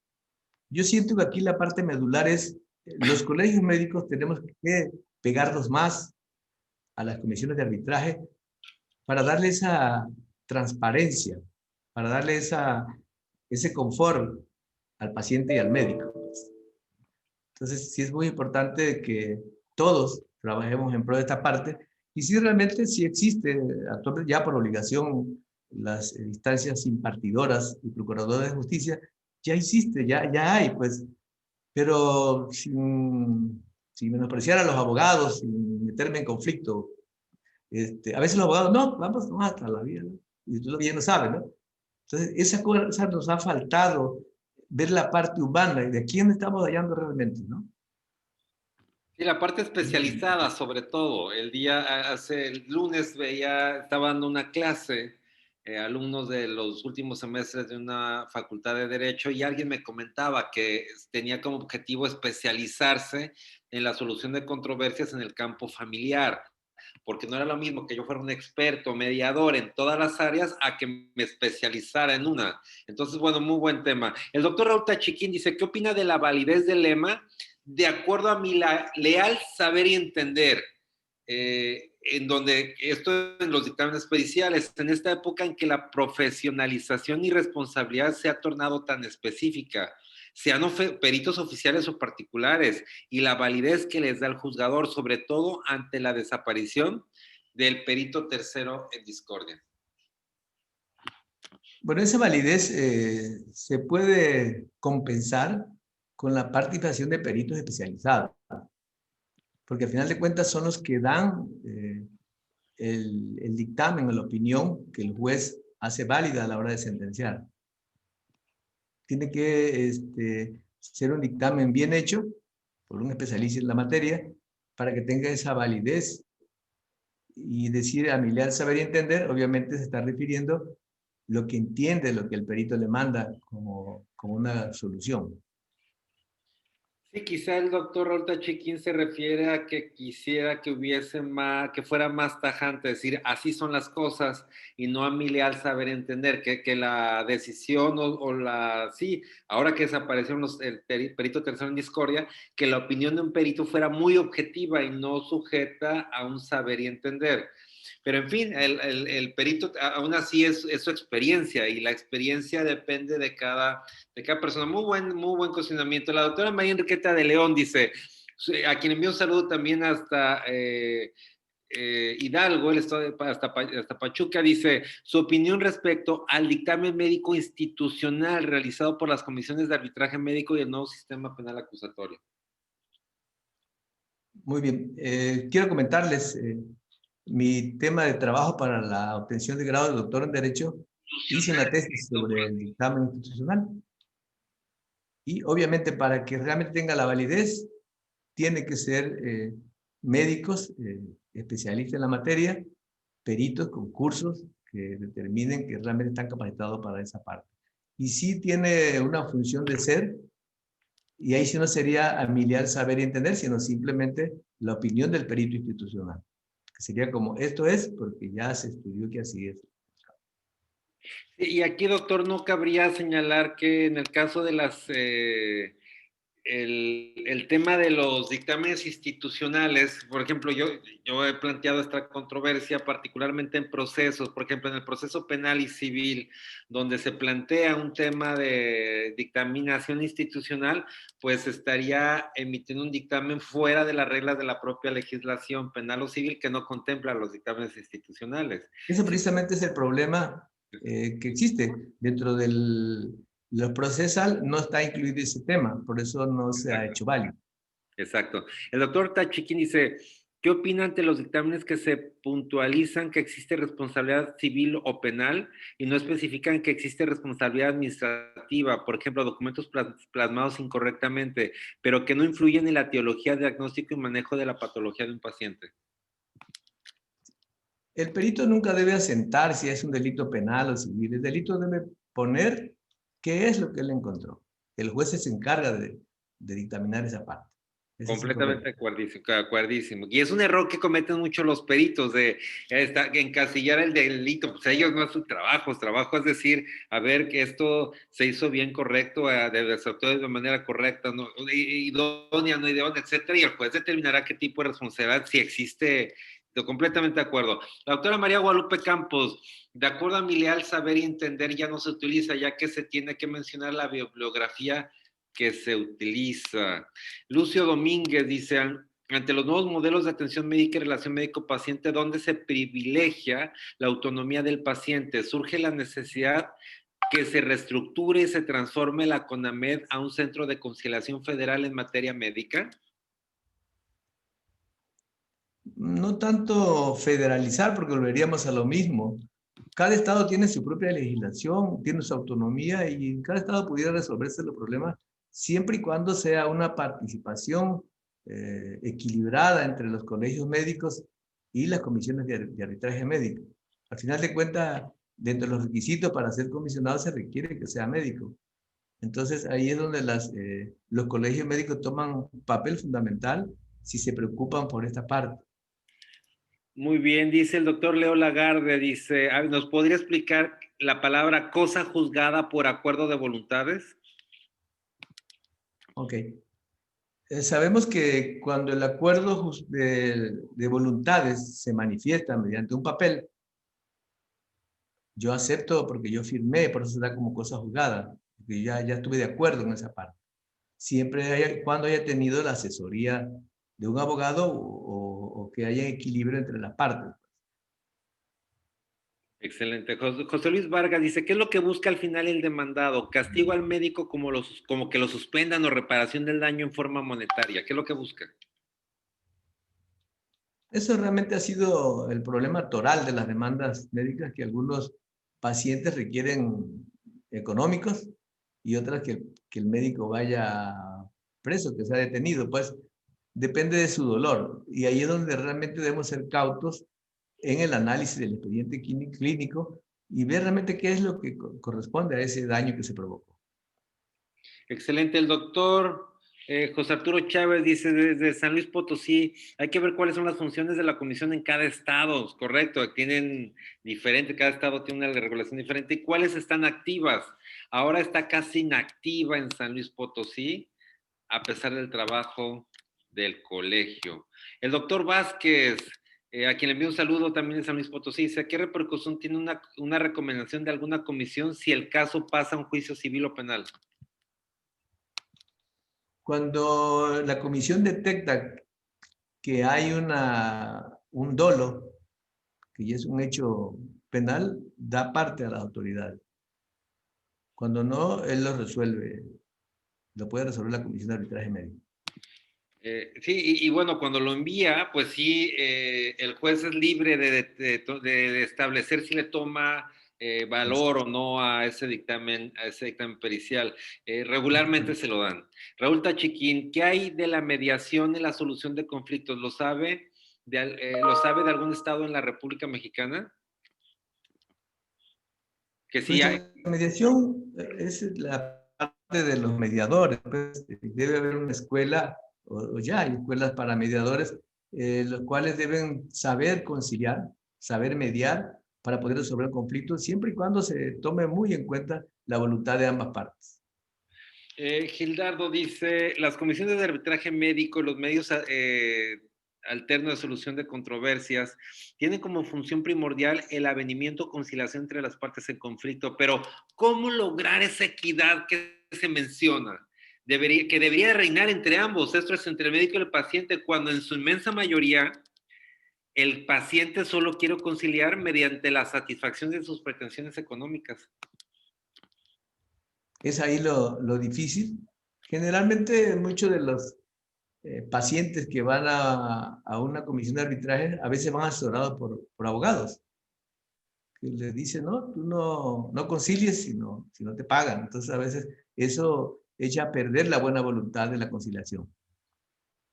Yo siento que aquí la parte medular es, los colegios médicos tenemos que pegarnos más a las comisiones de arbitraje para darle esa transparencia, para darle ese confort al paciente y al médico. Entonces, sí es muy importante que todos trabajemos en pro de esta parte y si realmente sí existe actualmente ya por obligación las instancias impartidoras y procuradores de justicia, ya existe, ya hay, pues, pero sin menospreciar a los abogados, sin meterme en conflicto. A veces los abogados, no, vamos hasta la vía, ¿no? Y tú bien lo sabes, ¿no? Entonces, esa cosa nos ha faltado, ver la parte humana y de quién estamos hallando realmente, ¿no?
Sí, la parte especializada, sobre todo. Hace el lunes estaba dando una clase, alumnos de los últimos semestres de una facultad de Derecho, y alguien me comentaba que tenía como objetivo especializarse en la solución de controversias en el campo familiar, porque no era lo mismo que yo fuera un experto mediador en todas las áreas a que me especializara en una. Entonces, bueno, muy buen tema. El doctor Raúl Tachiquín dice, ¿qué opina de la validez del lema? De acuerdo a mi leal saber y entender, en donde esto en los dictámenes periciales, en esta época en que la profesionalización y responsabilidad se ha tornado tan específica, sean peritos oficiales o particulares, y la validez que les da el juzgador, sobre todo ante la desaparición del perito tercero en discordia.
Bueno, esa validez se puede compensar con la participación de peritos especializados, porque al final de cuentas son los que dan el dictamen o la opinión que el juez hace válida a la hora de sentenciar. Tiene que ser un dictamen bien hecho por un especialista en la materia para que tenga esa validez y decir a mi leal saber y entender, obviamente se está refiriendo lo que entiende, lo que el perito le manda como una solución.
Sí, quizá el doctor Raúl Tachiquín se refiere a que quisiera que hubiese más, que fuera más tajante, decir, así son las cosas, y no a mi leal saber entender, que la decisión sí, ahora que desaparecieron el perito tercero en discordia, que la opinión de un perito fuera muy objetiva y no sujeta a un saber y entender. Pero en fin, el perito aún así es su experiencia, y la experiencia depende de cada persona. Muy buen cuestionamiento. La doctora María Enriqueta de León dice, a quien envío un saludo también hasta Hidalgo, el estado hasta Pachuca, dice, su opinión respecto al dictamen médico institucional realizado por las comisiones de arbitraje médico y el nuevo sistema penal acusatorio.
Muy bien. Quiero comentarles mi tema de trabajo para la obtención de grado de doctor en Derecho. Hice una tesis sobre el dictamen institucional. Y obviamente para que realmente tenga la validez, tiene que ser médicos, especialistas en la materia, peritos con cursos que determinen que realmente están capacitados para esa parte. Y sí tiene una función de ser Y ahí sí no sería familiar saber y entender, sino simplemente la opinión del perito institucional. Que sería como, esto es porque ya se estudió que así es.
Y aquí, doctor, no cabría señalar que en el caso de el tema de los dictámenes institucionales, por ejemplo, yo he planteado esta controversia particularmente en procesos, por ejemplo, en el proceso penal y civil, donde se plantea un tema de dictaminación institucional, pues estaría emitiendo un dictamen fuera de las reglas de la propia legislación penal o civil que no contempla los dictámenes institucionales.
Eso precisamente es el problema que existe. Dentro del lo procesal no está incluido ese tema, por eso no se ha hecho válido.
Exacto. El doctor Tachiquín dice, ¿qué opina ante los dictámenes que se puntualizan que existe responsabilidad civil o penal y no especifican que existe responsabilidad administrativa, por ejemplo, documentos plasmados incorrectamente, pero que no influyen en la etiología, diagnóstico y manejo de la patología de un paciente?
El perito nunca debe asentar si es un delito penal o civil. El delito debe poner qué es lo que él encontró. El juez se encarga de dictaminar esa parte. Ese es el
Completamente
correcto.
acuerdísimo. Y es un error que cometen mucho los peritos de encasillar el delito. Pues ellos no es su trabajo es decir, a ver que esto se hizo bien correcto, se actuó de manera correcta, no, idónea, no idónea, etcétera, y el juez determinará qué tipo de responsabilidad, si existe. Completamente de acuerdo. La doctora María Guadalupe Campos, de acuerdo a mi leal saber y entender, ya no se utiliza, ya que se tiene que mencionar la bibliografía que se utiliza. Lucio Domínguez dice, ante los nuevos modelos de atención médica y relación médico-paciente, donde se privilegia la autonomía del paciente, surge la necesidad que se reestructure y se transforme la CONAMED a un centro de conciliación federal en materia médica.
No tanto federalizar, porque volveríamos a lo mismo. Cada estado tiene su propia legislación, tiene su autonomía y cada estado pudiera resolverse los problemas siempre y cuando sea una participación equilibrada entre los colegios médicos y las comisiones de arbitraje médico. Al final de cuentas, dentro de los requisitos para ser comisionado se requiere que sea médico. Entonces ahí es donde los colegios médicos toman un papel fundamental si se preocupan por esta parte.
Muy bien, dice el doctor Leo Lagarde, dice, ¿nos podría explicar la palabra cosa juzgada por acuerdo de voluntades?
Ok. Sabemos que cuando el acuerdo de voluntades se manifiesta mediante un papel, yo acepto porque yo firmé, por eso se da como cosa juzgada, porque ya estuve de acuerdo en esa parte. Siempre cuando haya tenido la asesoría de un abogado o que haya equilibrio entre las partes.
Excelente. José Luis Vargas dice, ¿qué es lo que busca al final el demandado? ¿Castigo al médico como que lo suspendan o reparación del daño en forma monetaria? ¿Qué es lo que busca?
Eso realmente ha sido el problema toral de las demandas médicas, que algunos pacientes requieren económicos y otras que el médico vaya preso, que sea detenido. Pues depende de su dolor. Y ahí es donde realmente debemos ser cautos en el análisis del expediente clínico y ver realmente qué es lo que corresponde a ese daño que se provocó.
Excelente. El doctor José Arturo Chávez dice, desde San Luis Potosí, hay que ver cuáles son las funciones de la comisión en cada estado, correcto, tienen diferente, cada estado tiene una regulación diferente, y cuáles están activas. Ahora está casi inactiva en San Luis Potosí, a pesar del trabajo del colegio. El doctor Vázquez, a quien le envío un saludo también de San Luis Potosí, dice, ¿qué repercusión tiene una recomendación de alguna comisión si el caso pasa a un juicio civil o penal?
Cuando la comisión detecta que hay un dolo, que ya es un hecho penal, da parte a las autoridades. Cuando no, él lo resuelve, lo puede resolver la comisión de arbitraje médico.
Sí, y bueno, cuando lo envía, pues sí, el juez es libre de establecer si le toma valor o no a ese dictamen pericial. Regularmente se lo dan. Raúl Tachiquín, ¿qué hay de la mediación en la solución de conflictos? ¿Lo sabe lo sabe de algún estado en la República Mexicana? Que sí
Pues
hay.
la mediación es la parte de los mediadores. Pues, debe haber una escuela, o ya hay escuelas para mediadores, los cuales deben saber conciliar, saber mediar para poder resolver conflictos, siempre y cuando se tome muy en cuenta la voluntad de ambas partes.
Gildardo dice, las comisiones de arbitraje médico, los medios alternos de solución de controversias, tienen como función primordial el avenimiento o conciliación entre las partes en conflicto, pero ¿cómo lograr esa equidad que se menciona? Que debería reinar entre ambos, esto es entre el médico y el paciente, cuando en su inmensa mayoría el paciente solo quiere conciliar mediante la satisfacción de sus pretensiones económicas.
Es ahí lo difícil. Generalmente muchos de los pacientes que van a una comisión de arbitraje a veces van asesorados por abogados que les dicen, no, tú no concilies si no te pagan. Entonces a veces eso echa a perder la buena voluntad de la conciliación.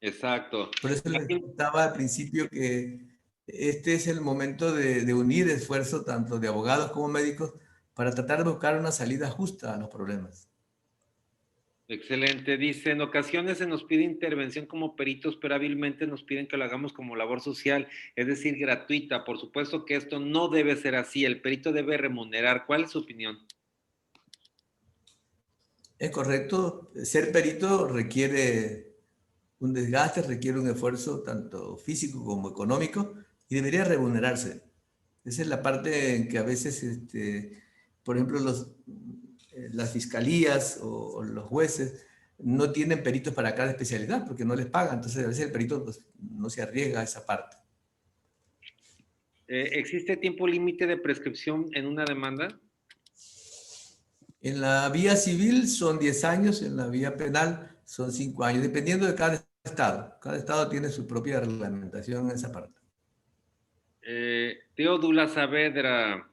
Exacto.
Por eso les comentaba al principio que este es el momento de unir esfuerzos tanto de abogados como médicos para tratar de buscar una salida justa a los problemas.
Excelente. Dice, en ocasiones se nos pide intervención como peritos, pero hábilmente nos piden que lo hagamos como labor social, es decir, gratuita. Por supuesto que esto no debe ser así. El perito debe remunerar. ¿Cuál es su opinión?
Es correcto. Ser perito requiere un desgaste, requiere un esfuerzo tanto físico como económico y debería remunerarse. Esa es la parte en que a veces, por ejemplo, las fiscalías o los jueces no tienen peritos para cada especialidad porque no les pagan. Entonces, a veces el perito pues, no se arriesga a esa parte.
¿Existe tiempo límite de prescripción en una demanda?
En la vía civil son 10 años, en la vía penal son 5 años, dependiendo de cada estado. Cada estado tiene su propia reglamentación en esa parte.
Teodula Saavedra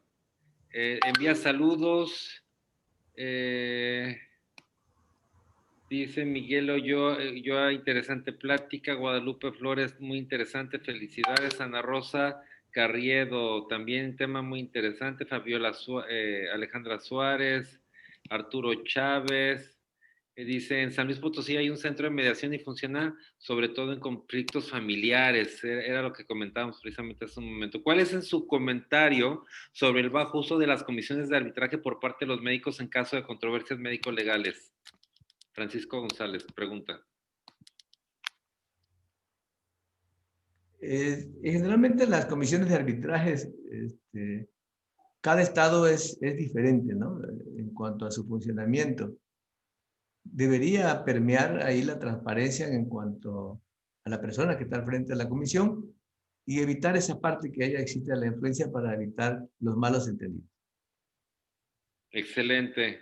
envía saludos. Dice Miguel Oyoa, interesante plática. Guadalupe Flores, muy interesante. Felicidades. Ana Rosa Carriedo, también tema muy interesante. Fabiola Alejandra Suárez, Arturo Chávez. Dice, en San Luis Potosí hay un centro de mediación y funciona sobre todo en conflictos familiares. Era lo que comentábamos precisamente hace un momento. ¿Cuál es en su comentario sobre el bajo uso de las comisiones de arbitraje por parte de los médicos en caso de controversias médico-legales? Francisco González pregunta.
Generalmente las comisiones de arbitrajes, cada estado es diferente, ¿no? En cuanto a su funcionamiento. Debería permear ahí la transparencia en cuanto a la persona que está al frente de la comisión y evitar esa parte que haya existe la influencia para evitar los malos entendidos.
Excelente.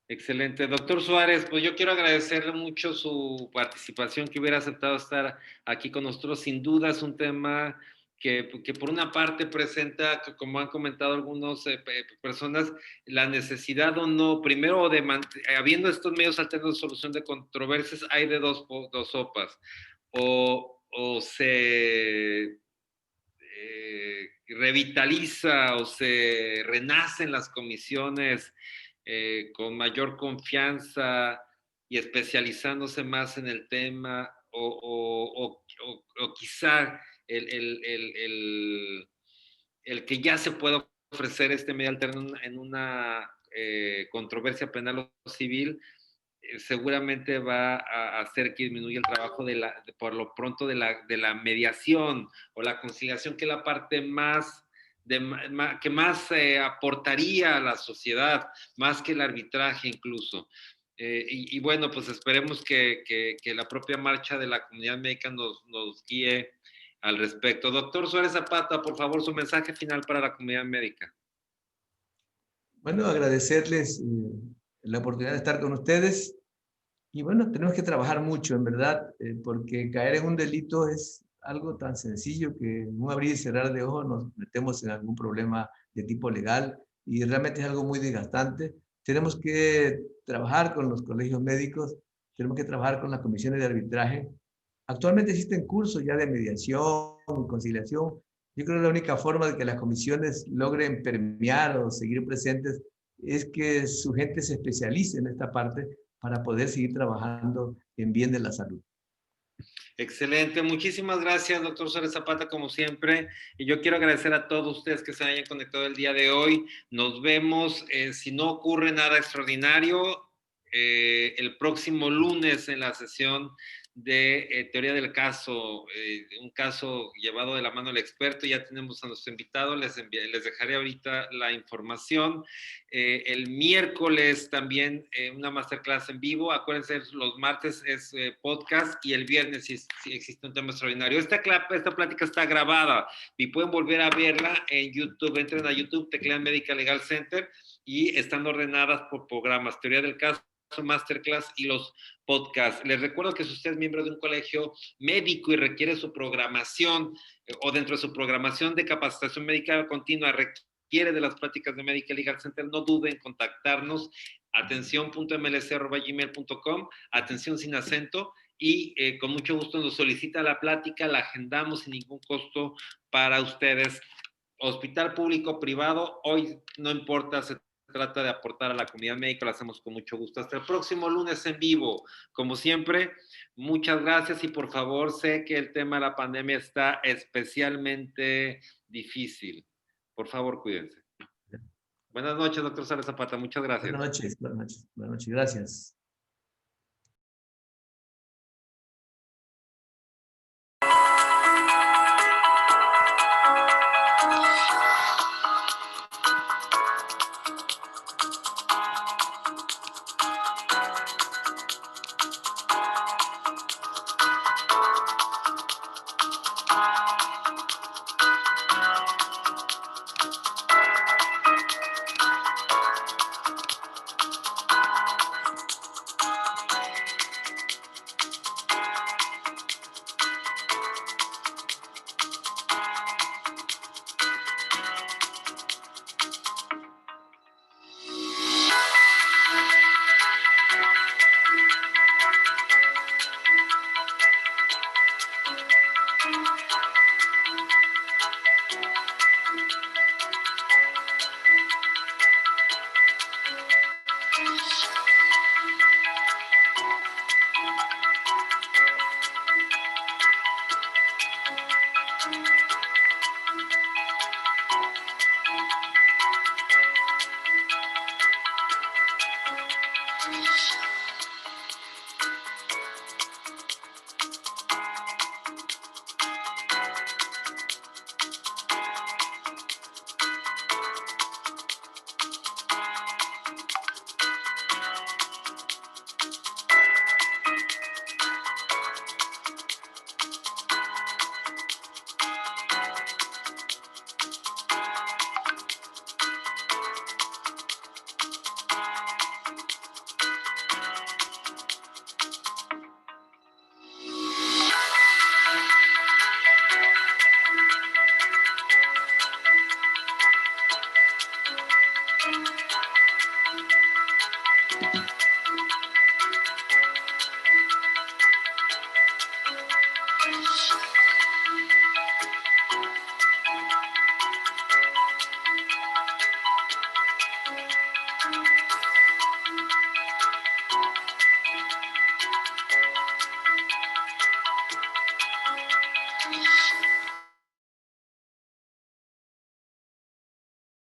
Excelente. Doctor Suárez, pues yo quiero agradecerle mucho su participación, que hubiera aceptado estar aquí con nosotros. Sin duda es un tema que por una parte presenta, como han comentado algunas personas, la necesidad o no, primero, habiendo estos medios alternos de solución de controversias, hay de dos sopas. O se revitaliza o se renacen las comisiones con mayor confianza y especializándose más en el tema, o quizá el que ya se pueda ofrecer este medio alterno en una controversia penal o civil, seguramente va a hacer que disminuya el trabajo por lo pronto de la mediación o la conciliación, que es la parte que más aportaría a la sociedad, más que el arbitraje incluso. Y bueno, pues esperemos que la propia marcha de la comunidad médica nos guíe al respecto. Doctor Suárez Zapata, por favor, su mensaje final para la comunidad médica.
Bueno, agradecerles la oportunidad de estar con ustedes. Y bueno, tenemos que trabajar mucho, en verdad, porque caer en un delito es algo tan sencillo que en un abrir y cerrar de ojos nos metemos en algún problema de tipo legal y realmente es algo muy desgastante. Tenemos que trabajar con los colegios médicos, tenemos que trabajar con las comisiones de arbitraje. Actualmente existen cursos ya de mediación y conciliación. Yo creo que la única forma de que las comisiones logren permear o seguir presentes es que su gente se especialice en esta parte para poder seguir trabajando en bien de la salud.
Excelente, muchísimas gracias, doctor Suárez Zapata, como siempre. Y yo quiero agradecer a todos ustedes que se hayan conectado el día de hoy. Nos vemos, si no ocurre nada extraordinario, el próximo lunes en la sesión de teoría del caso, un caso llevado de la mano del experto. Ya tenemos a nuestro invitado, les dejaré ahorita la información. El miércoles también una masterclass en vivo. Acuérdense, los martes es podcast y el viernes si existe un tema extraordinario. Esta plática está grabada y pueden volver a verla en YouTube. Entren a YouTube, teclean Medical Legal Center y están ordenadas por programas. Teoría del caso, masterclass y los podcasts. Les recuerdo que si usted es miembro de un colegio médico y requiere su programación o dentro de su programación de capacitación médica continua requiere de las pláticas de Medical Legal Center, no duden en contactarnos. atención.mlc@gmail.com, atención sin acento, y con mucho gusto nos solicita la plática, la agendamos sin ningún costo para ustedes. Hospital público, privado, hoy no importa, se trata de aportar a la comunidad médica, lo hacemos con mucho gusto. Hasta el próximo lunes en vivo. Como siempre, muchas gracias y por favor, sé que el tema de la pandemia está especialmente difícil. Por favor, cuídense. Buenas noches, doctor Suárez Zapata. Muchas gracias.
Buenas noches, buenas noches, buenas noches. Gracias.